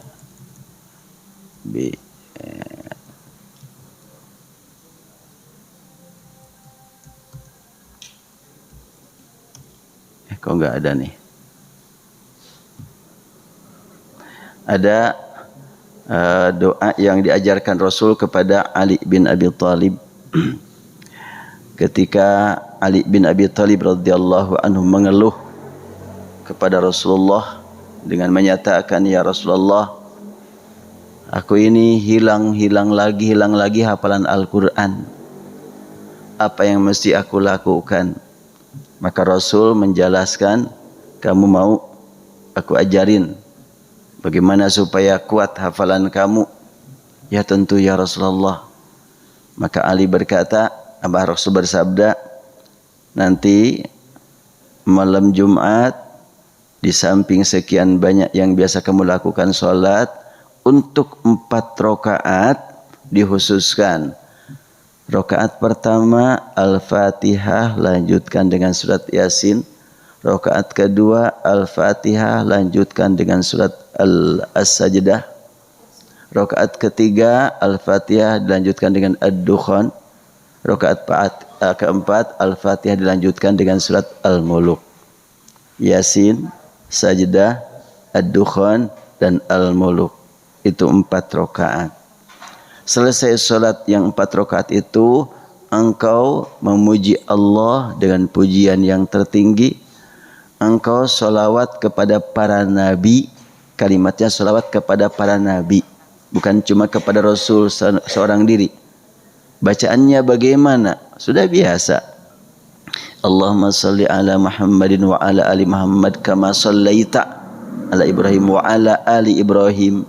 Kok nggak ada nih? Ada doa yang diajarkan Rasul kepada Ali bin Abi Thalib ketika Ali bin Abi Thalib radhiyallahu anhu mengeluh kepada Rasulullah dengan menyatakan, ya Rasulullah, aku ini hilang lagi hafalan Al-Quran. Apa yang mesti aku lakukan? Maka Rasul menjelaskan, kamu mau aku ajarin bagaimana supaya kuat hafalan kamu? Ya tentu ya Rasulullah. Maka Ali berkata, Rasul bersabda, nanti malam Jumat di samping sekian banyak yang biasa kamu lakukan sholat, untuk 4 rakaat dikhususkan. Rakaat pertama Al-Fatihah lanjutkan dengan surat Yasin. Rakaat kedua Al-Fatihah lanjutkan dengan surat As-Sajdah. Rakaat ketiga Al-Fatihah dilanjutkan dengan Ad-Dukhan. Rakaat keempat Al-Fatihah dilanjutkan dengan surat Al-Muluk. Yasin, Sajdah, Ad-Dukhan, dan Al-Muluk. Itu 4 rakaat. Selesai sholat yang 4 rakaat itu, engkau memuji Allah dengan pujian yang tertinggi. Engkau sholawat kepada para nabi. Kalimatnya sholawat kepada para nabi, bukan cuma kepada Rasul seorang diri. Bacaannya bagaimana? Sudah biasa. Allahumma salli ala Muhammadin wa ala ali Muhammad kama sallaita ala Ibrahim wa ala ali Ibrahim.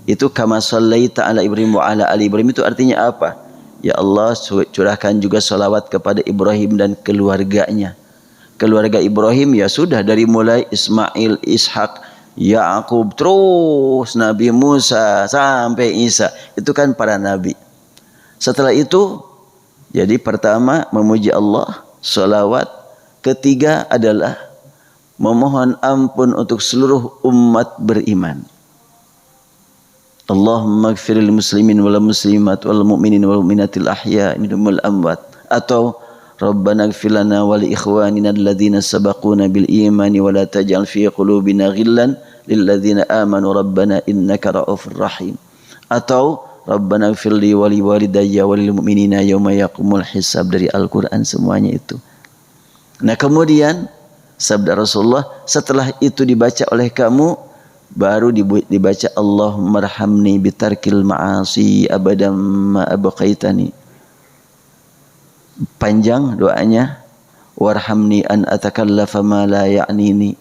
Itu kama sallaita ala Ibrahim wa ala ali Ibrahim itu artinya apa? Ya Allah, curahkan juga salawat kepada Ibrahim dan keluarganya. Keluarga Ibrahim ya sudah dari mulai Ismail, Ishak, Yaqub, terus Nabi Musa sampai Isa. Itu kan para nabi. Setelah itu, jadi pertama memuji Allah, salawat. Ketiga adalah memohon ampun untuk seluruh umat beriman. Allahumma gfiril muslimin wal muslimat wal mu'minin wal mu'minatil ahya'i minhum wal amwat. Atau Rabbana gfir lana wa li ikhwanina alladhina sabaquna bil imani wa la taj'al fi qulubina ghillan lil ladzina amanu rabbana innaka ra'ufur rahim. Atau Rabbana gfir li wa li walidayya wa lil mu'minina yauma yaqumul hisab. Dari Al-Quran semuanya itu. Nah kemudian sabda Rasulullah, setelah itu dibaca oleh kamu, baru dibaca Allahumma arhamni bitarkil ma'asi abadan ma abqaitani. Panjang doanya. Warhamni an atakallafa ma la ya'nini.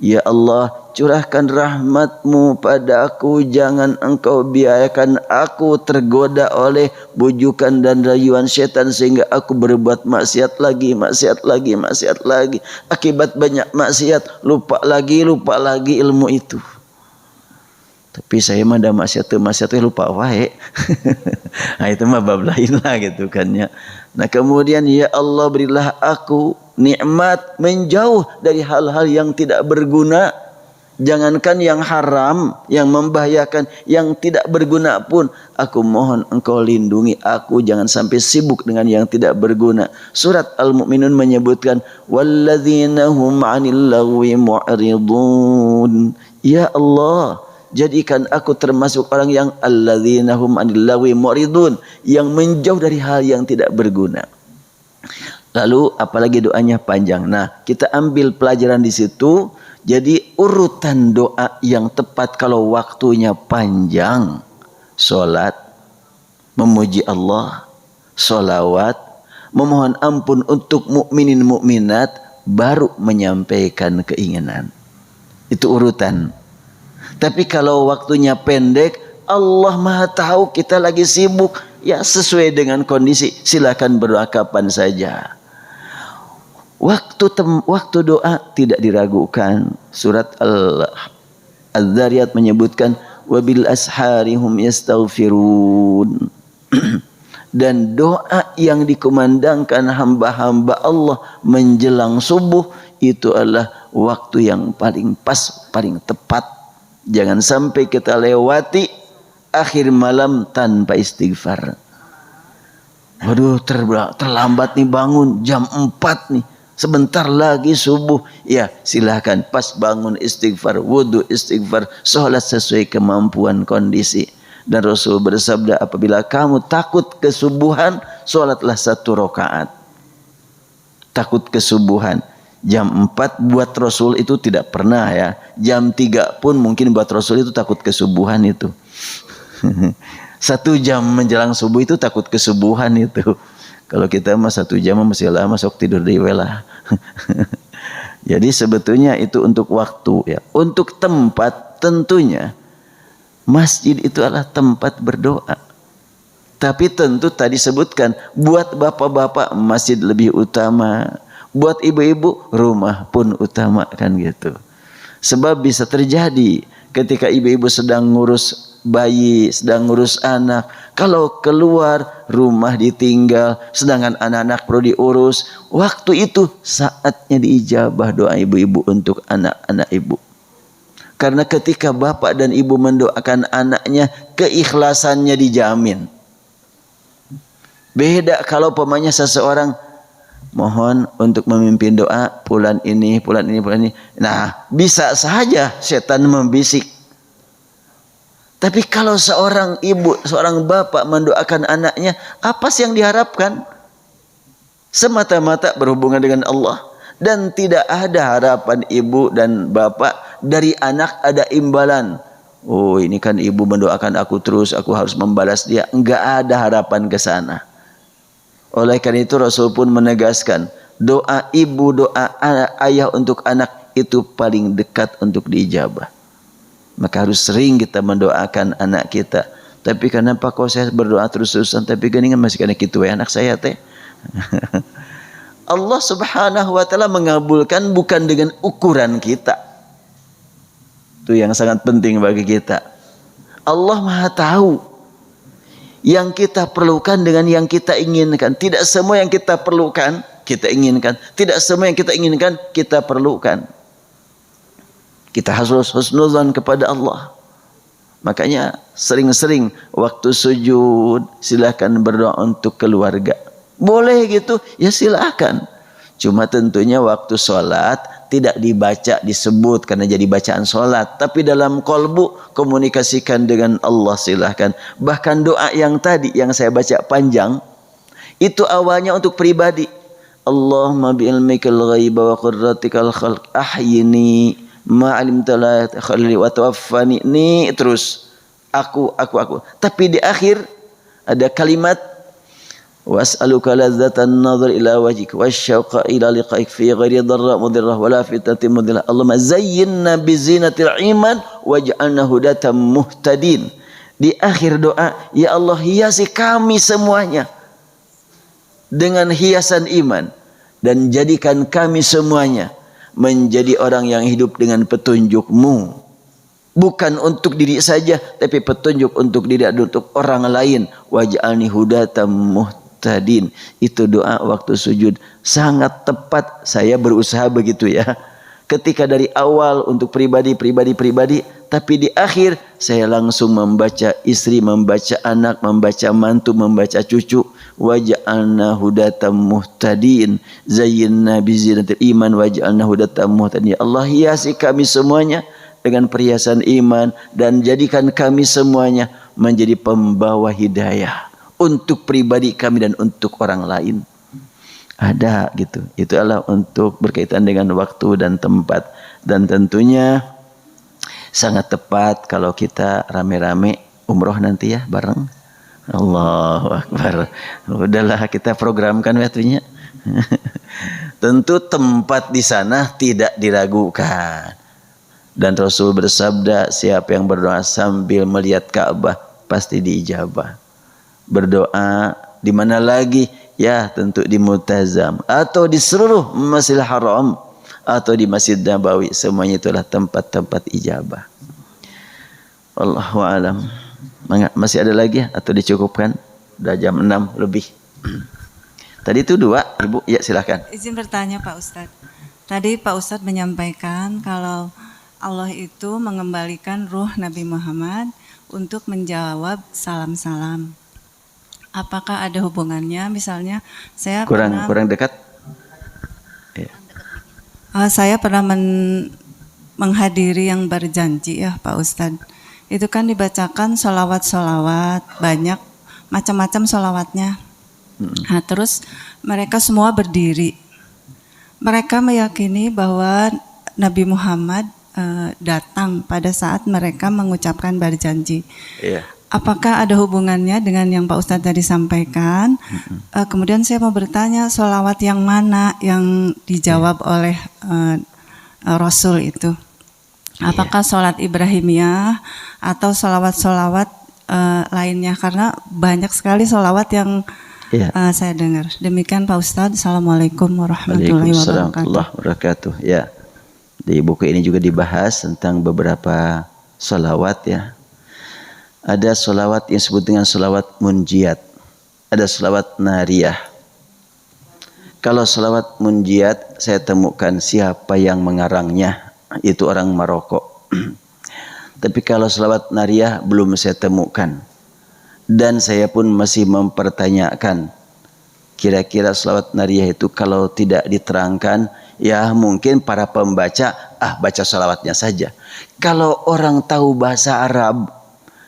Ya Allah, curahkan rahmatmu padaku, jangan engkau biarkan aku tergoda oleh bujukan dan rayuan setan sehingga aku berbuat maksiat lagi. Akibat banyak maksiat, lupa lagi ilmu itu. Tapi saya mah ada maksiat lupa wae. Nah itu mah bab lain lah gitu kan ya. Nah kemudian ya Allah, berilah aku nikmat menjauh dari hal-hal yang tidak berguna. Jangankan yang haram, yang membahayakan, yang tidak berguna pun, aku mohon engkau lindungi aku, jangan sampai sibuk dengan yang tidak berguna. Surat Al-Mu'minun menyebutkan walladzina hum 'anil lagwi mu'ridun. Ya Allah, jadikan aku termasuk orang yang alladzina hum 'anil lagwi mu'ridun, yang menjauh dari hal yang tidak berguna. Lalu apalagi doanya panjang. Nah, kita ambil pelajaran di situ. Jadi urutan doa yang tepat kalau waktunya panjang, solat, memuji Allah, solawat, memohon ampun untuk mukminin mukminat, baru menyampaikan keinginan. Itu urutan. Tapi kalau waktunya pendek, Allah Maha tahu kita lagi sibuk, ya sesuai dengan kondisi, silakan berdoa kapan saja. Waktu doa tidak diragukan. Surat Al-Dzariyat menyebutkan wabil asharihum yastaghfirun. Dan doa yang dikumandangkan hamba-hamba Allah menjelang subuh itu adalah waktu yang paling pas, paling tepat. Jangan sampai kita lewati akhir malam tanpa istighfar. Waduh, terlambat nih bangun, jam 4 nih. Sebentar lagi subuh. Ya, silahkan pas bangun istighfar, wudu istighfar, sholat sesuai kemampuan kondisi. Dan Rasul bersabda, apabila kamu takut kesubuhan, sholatlah 1 rakaat. Takut kesubuhan. Jam 4 buat Rasul itu tidak pernah ya. Jam 3 pun mungkin buat Rasul itu takut kesubuhan itu. 1 jam menjelang subuh itu takut kesubuhan itu. Kalau kita mah 1 jam masih lama, sok tidur di welah. Jadi sebetulnya itu untuk waktu ya. Untuk tempat tentunya masjid itu adalah tempat berdoa. Tapi tentu tadi sebutkan, buat bapak-bapak masjid lebih utama, buat ibu-ibu rumah pun utama, kan gitu. Sebab bisa terjadi ketika ibu-ibu sedang ngurus bayi, sedang ngurus anak, kalau keluar rumah ditinggal, sedangkan anak-anak perlu diurus, waktu itu saatnya diijabah doa ibu-ibu untuk anak-anak ibu. Karena ketika bapak dan ibu mendoakan anaknya, keikhlasannya dijamin. Beda kalau pemanya seseorang mohon untuk memimpin doa bulan ini, bulan ini, bulan ini. Nah, bisa saja setan membisik. Tapi kalau seorang ibu, seorang bapak mendoakan anaknya, apa sih yang diharapkan? Semata-mata berhubungan dengan Allah. Dan tidak ada harapan ibu dan bapak dari anak ada imbalan. Oh, ini kan ibu mendoakan aku terus, aku harus membalas dia. Enggak ada harapan ke sana. Oleh karena itu Rasul pun menegaskan, doa ibu, doa ayah untuk anak itu paling dekat untuk diijabah. Maka harus sering kita mendoakan anak kita. Tapi kenapa kok saya berdoa terus-terusan tapi geningan masih kena gitu ya anak saya teh. Allah Subhanahu wa taala mengabulkan bukan dengan ukuran kita. Itu yang sangat penting bagi kita. Allah Maha tahu yang kita perlukan dengan yang kita inginkan. Tidak semua yang kita perlukan kita inginkan. Tidak semua yang kita inginkan kita perlukan. Kita harus husnuzan kepada Allah. Makanya sering-sering waktu sujud silahkan berdoa untuk keluarga. Boleh gitu, ya silahkan. Cuma tentunya waktu sholat tidak dibaca disebut karena jadi bacaan sholat. Tapi dalam kolbu komunikasikan dengan Allah silahkan. Bahkan doa yang tadi yang saya baca panjang itu awalnya untuk pribadi. Allahumma bi'ilmikal ghaiba wa qurratikal khalq ahyini ma'alimta la khalli wa tawaffani. Ini terus aku. Tapi di akhir ada kalimat was'aluka ladzatan nazar ila wajhik wasyauqa ila liqa'ik fi ghairi dharra mudirrah wala fitnatin mudillah. Allahumma zayyinna bizinatil iman waj'alna hudatan muhtadin. Di akhir doa, ya Allah hiasi kami semuanya dengan hiasan iman dan jadikan kami semuanya menjadi orang yang hidup dengan petunjuk-Mu. Bukan untuk diri saja, tapi petunjuk untuk diri dan untuk orang lain. Waj'alni hudatan muhtadin. Itu doa waktu sujud. Sangat tepat, saya berusaha begitu ya. Ketika dari awal untuk pribadi, tapi di akhir saya langsung membaca istri, membaca anak, membaca mantu, membaca cucu. Waj'alna hudatan muhtadin zayyinna bizinatil iman waj'alna hudatan muhtadin. Ya Allah hiasi kami semuanya dengan perhiasan iman, dan jadikan kami semuanya menjadi pembawa hidayah untuk pribadi kami dan untuk orang lain. Ada gitu. Itu adalah untuk berkaitan dengan waktu dan tempat. Dan tentunya sangat tepat kalau kita rame-rame umroh nanti ya bareng. Allahu Akbar. Udahlah kita programkan waktunya. Tentu tempat di sana tidak diragukan. Dan Rasul bersabda, siapa yang berdoa sambil melihat Ka'bah pasti diijabah. Berdoa di mana lagi? Ya tentu di Multazam atau di seluruh Masjidil Haram atau di Masjid Nabawi, semuanya itulah tempat-tempat ijabah. Wallahu alam. Masih ada lagi atau dicukupkan? Sudah jam 6 lebih. Tadi itu 2, Ibu. Ya silakan. Izin bertanya Pak Ustadz. Tadi Pak Ustadz menyampaikan kalau Allah itu mengembalikan ruh Nabi Muhammad untuk menjawab salam-salam. Apakah ada hubungannya? Misalnya saya kurang dekat. Ya. Saya pernah menghadiri yang berjanji ya Pak Ustadz. Itu kan dibacakan solawat-solawat, banyak macam-macam solawatnya. Nah, terus mereka semua berdiri. Mereka meyakini bahwa Nabi Muhammad datang pada saat mereka mengucapkan berjanji. Iya. Apakah ada hubungannya dengan yang Pak Ustadz tadi sampaikan? Kemudian saya mau bertanya, sholawat yang mana yang dijawab oleh Rasul itu? Apakah sholat Ibrahimiyah atau sholawat-sholawat lainnya? Karena banyak sekali sholawat yang saya dengar. Demikian Pak Ustadz. Assalamualaikum warahmatullahi wabarakatuh. Ya, di buku ini juga dibahas tentang beberapa sholawat ya. Ada sholawat yang disebut dengan sholawat munjiat. Ada sholawat nariyah. Kalau sholawat munjiat, saya temukan siapa yang mengarangnya. Itu orang Maroko. Tapi kalau sholawat nariyah belum saya temukan. Dan saya pun masih mempertanyakan. Kira-kira sholawat nariyah itu kalau tidak diterangkan, ya mungkin para pembaca, baca sholawatnya saja. Kalau orang tahu bahasa Arab,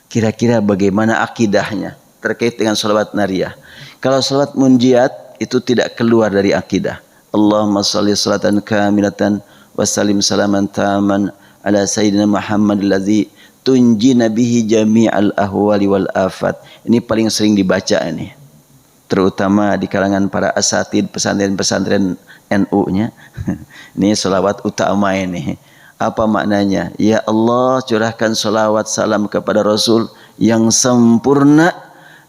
kira-kira bagaimana akidahnya terkait dengan sholawat nariyah. Kalau sholawat munjiat itu tidak keluar dari akidah. Allahumma sholli sholatan kamilatan wa sallim salaman taman ala sayyidina Muhammad alladzi tunji nabihi jami'al ahwali wal afat. Ini paling sering dibaca ini. Terutama di kalangan para asatid pesantren-pesantren NU-nya. Ini sholawat utama ini. Apa maknanya? Ya Allah, curahkan sholawat salam kepada Rasul yang sempurna,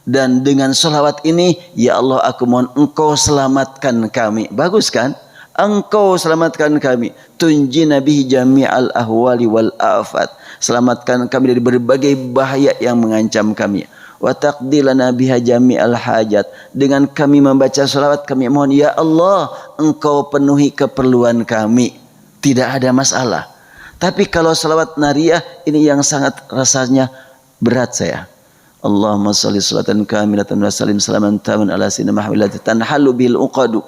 dan dengan sholawat ini ya Allah aku mohon engkau selamatkan kami. Bagus kan? Engkau selamatkan kami. Tunji nabihi jami'al ahwali wal afat. Selamatkan kami dari berbagai bahaya yang mengancam kami. Wa taqdi lana biha jami'al hajat. Dengan kami membaca sholawat kami mohon ya Allah engkau penuhi keperluan kami. Tidak ada masalah. Tapi kalau salawat nariyah ini yang sangat rasanya berat saya. Allahumma sholli sholatan kamilatan wa sallim salaman taman ala sayyidina Muhammad tanhalu bil uqadu.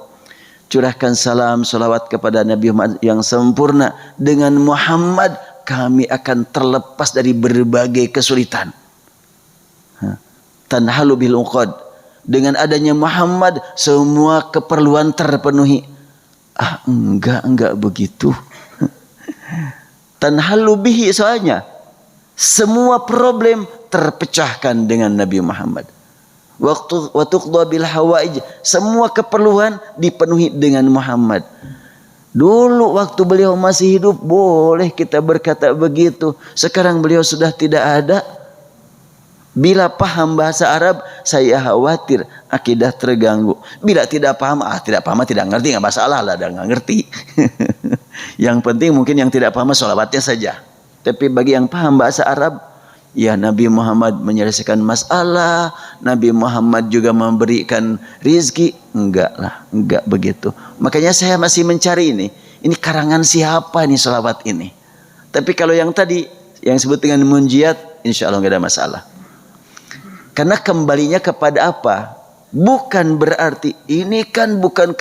Curahkan salam salawat kepada Nabi Muhammad yang sempurna. Dengan Muhammad kami akan terlepas dari berbagai kesulitan. Tanhalu bil uqad. Dengan adanya Muhammad semua keperluan terpenuhi. Enggak begitu. Tanhalu bihi, soalnya semua problem terpecahkan dengan Nabi Muhammad. Waktu tuqda bil hawaij, semua keperluan dipenuhi dengan Muhammad. Dulu waktu beliau masih hidup boleh kita berkata begitu. Sekarang beliau sudah tidak ada. Bila paham bahasa Arab, saya khawatir akidah terganggu. Bila tidak paham, tidak ngerti, nggak masalah lah, nggak ngerti. Yang penting mungkin yang tidak paham sholawatnya saja. Tapi bagi yang paham bahasa Arab, ya Nabi Muhammad menyelesaikan masalah, Nabi Muhammad juga memberikan rizki. Enggak begitu. Makanya saya masih mencari ini. Ini karangan siapa nih sholawat ini? Tapi kalau yang tadi, yang disebut dengan munjiat, insya Allah nggak ada masalah. Karena kembalinya kepada apa? Bukan berarti ini kan bukan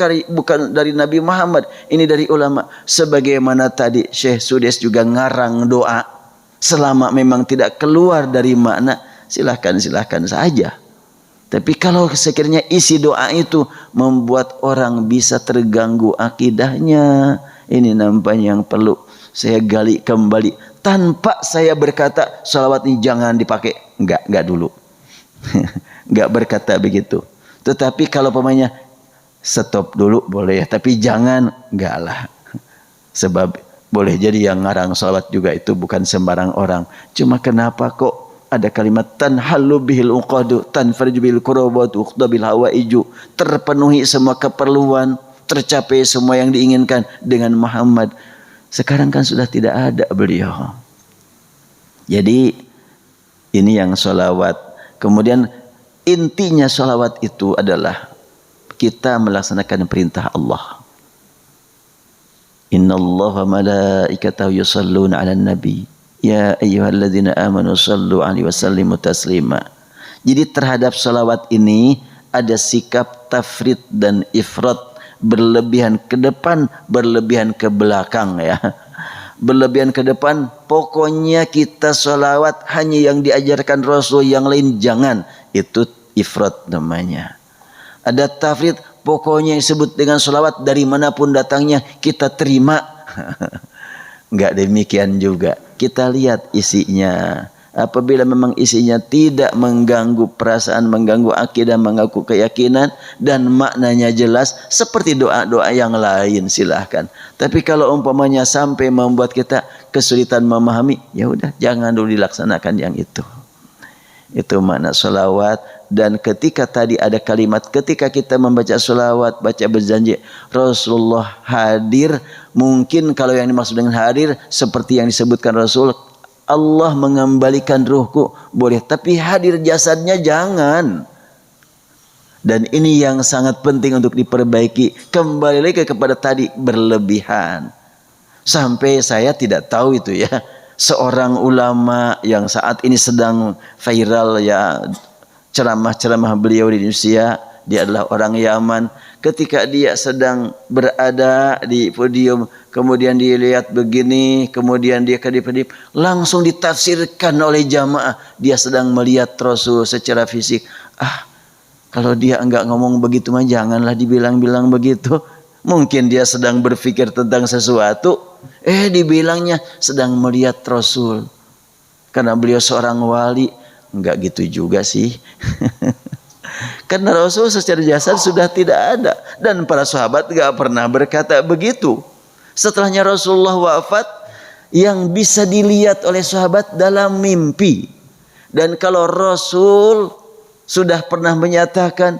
dari Nabi Muhammad, ini dari ulama. Sebagaimana tadi Syekh Sudes juga ngarang doa, selama memang tidak keluar dari makna, silahkan saja. Tapi kalau sekiranya isi doa itu membuat orang bisa terganggu akidahnya, ini nampaknya yang perlu saya gali kembali. Tanpa saya berkata salawat ini jangan dipakai, enggak dulu. Enggak berkata begitu. Tetapi kalau pemainnya stop dulu boleh ya, tapi jangan, enggak lah. Sebab boleh jadi yang ngarang salawat juga itu bukan sembarang orang. Cuma kenapa kok ada kalimat tanhallu bihil uqadu tanfarju bil kurabatu uqdabil hawaiju, terpenuhi semua keperluan, tercapai semua yang diinginkan dengan Muhammad. Sekarang kan sudah tidak ada beliau. Jadi ini yang sholawat. Kemudian intinya sholawat itu adalah kita melaksanakan perintah Allah. Innallaha malaikatahu yusalluna 'alan nabi. Ya ayyuhalladzina amanu sallu 'alaihi wasallimu taslima. Jadi terhadap sholawat ini ada sikap tafrid dan ifrat, berlebihan ke depan, berlebihan ke belakang ya. Berlebihan ke depan, pokoknya kita sholawat hanya yang diajarkan Rasul, yang lain jangan. Itu ifrat namanya. Ada tafrid, pokoknya yang disebut dengan sholawat dari manapun datangnya kita terima. Enggak demikian juga. Kita lihat isinya. Apabila memang isinya tidak mengganggu perasaan, mengganggu akidah, mengganggu keyakinan, dan maknanya jelas seperti doa-doa yang lain, silahkan. Tapi kalau umpamanya sampai membuat kita kesulitan memahami, ya udah jangan dulu dilaksanakan yang itu. Itu makna sholawat. Dan ketika tadi ada kalimat, ketika kita membaca sholawat, baca berjanji Rasulullah hadir, mungkin kalau yang dimaksud dengan hadir seperti yang disebutkan Rasul, Allah mengembalikan ruhku, boleh, tapi hadir jasadnya jangan. Dan ini yang sangat penting untuk diperbaiki. Kembali lagi kepada tadi, berlebihan. Sampai saya tidak tahu itu ya, seorang ulama yang saat ini sedang viral ya, ceramah-ceramah beliau di Indonesia, dia adalah orang Yaman. Ketika dia sedang berada di podium, kemudian dilihat begini, kemudian dia kedip-kedip, langsung ditafsirkan oleh jamaah. Dia sedang melihat Rasul secara fisik. Kalau dia enggak ngomong begitu mah janganlah dibilang-bilang begitu. Mungkin dia sedang berpikir tentang sesuatu, dibilangnya sedang melihat Rasul. Karena beliau seorang wali. Enggak gitu juga sih. Karena Rasul secara jasad sudah tidak ada. Dan para sahabat enggak pernah berkata begitu. Setelahnya Rasulullah wafat, yang bisa dilihat oleh sahabat dalam mimpi. Dan kalau Rasul sudah pernah menyatakan,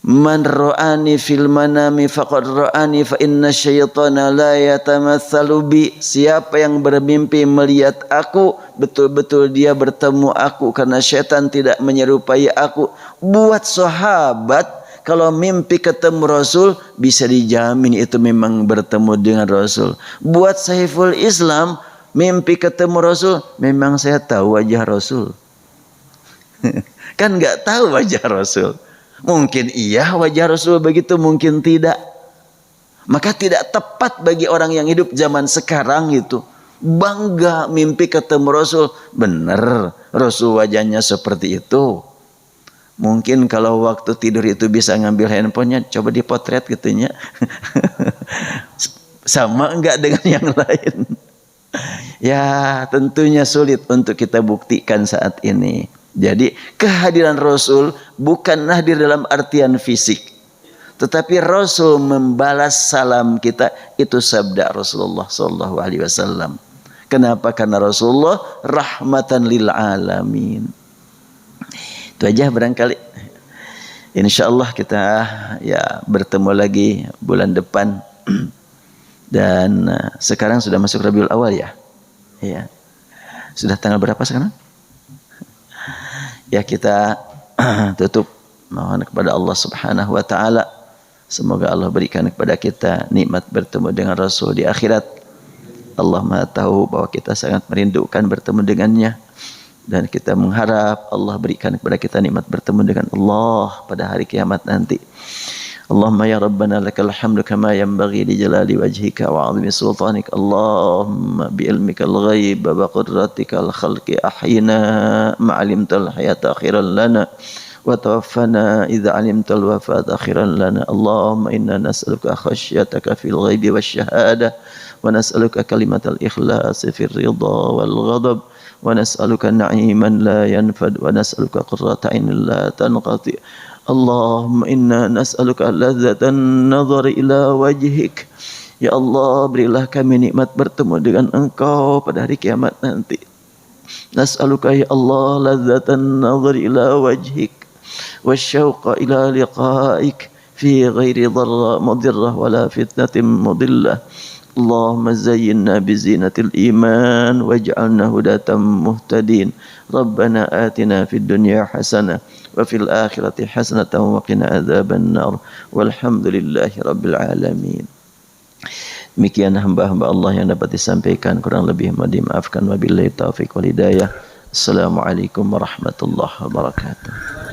man ra'ani fil manami faqad ra'ani fa inna syaitana la yatamatsalu bi. Siapa yang bermimpi melihat aku, betul-betul dia bertemu aku, karena syaitan tidak menyerupai aku. Buat sahabat, kalau mimpi ketemu Rasul, bisa dijamin itu memang bertemu dengan Rasul. Buat Saiful Islam, mimpi ketemu Rasul, memang saya tahu wajah Rasul. Kan nggak tahu wajah Rasul. Mungkin iya wajah Rasul begitu, mungkin tidak. Maka tidak tepat bagi orang yang hidup zaman sekarang itu bangga mimpi ketemu Rasul. Benar, Rasul wajahnya seperti itu. Mungkin kalau waktu tidur itu bisa ngambil handphonenya, coba dipotret gitunya. Sama enggak dengan yang lain? Ya tentunya sulit untuk kita buktikan saat ini. Jadi kehadiran Rasul bukan hadir dalam artian fisik, tetapi Rasul membalas salam kita. Itu sabda Rasulullah SAW. Kenapa? Karena Rasulullah rahmatan lil alamin. Itu aja barangkali. InsyaAllah kita ya bertemu lagi bulan depan. Dan sekarang sudah masuk Rabiul Awal ya. Ya. Sudah tanggal berapa sekarang? Ya kita tutup mohon kepada Allah Subhanahu wa taala, semoga Allah berikan kepada kita nikmat bertemu dengan Rasul di akhirat. Allah Maha tahu bahwa kita sangat merindukan bertemu dengannya. dan kita mengharap Allah berikan kepada kita nikmat bertemu dengan Allah pada hari kiamat nanti. Allahumma ya Rabbana lakal hamdu kama yanbaghi li jalali wajhika wa 'azimi sultanik. Allahumma bi ilmikal ghaib wa qudratikal khalqi ahyina ma'alimtal hayata akhiran lana wa tawaffana idza 'alimtal wafata akhiran lana. Allahumma inna nas'aluka khasyataka fil ghaibi wasyahada wa nas'aluka kalimatal ikhlasi fir ridha wal ghadab wa nas'aluka na'iman la yanfad wa nas'aluka qurrata 'ainin la tanqati. Allahumma inna nas'aluka ladzatan nazar ila wajhik. Ya Allah, berilah kami nikmat bertemu dengan Engkau pada hari kiamat nanti. Nas'aluka ya Allah ladzatan nazar ila wajhik wasyauqa ila liqa'ik fi ghairi dharra mudirrah wala fitnatin mudillah. Allahumma zayyinna bizinatil iman waj'alna hudatan muhtadin. Rabbana atina fid dunya hasanah wa fil akhirati hasanatan wa qina adzaban nar. Walhamdulillahi rabbil alamin. Demikian hamba-hamba Allah yang dapat disampaikan, kurang lebih mohon dimaafkan. Wabillahi taufiq wal hidayah. Assalamualaikum warahmatullahi wabarakatuh.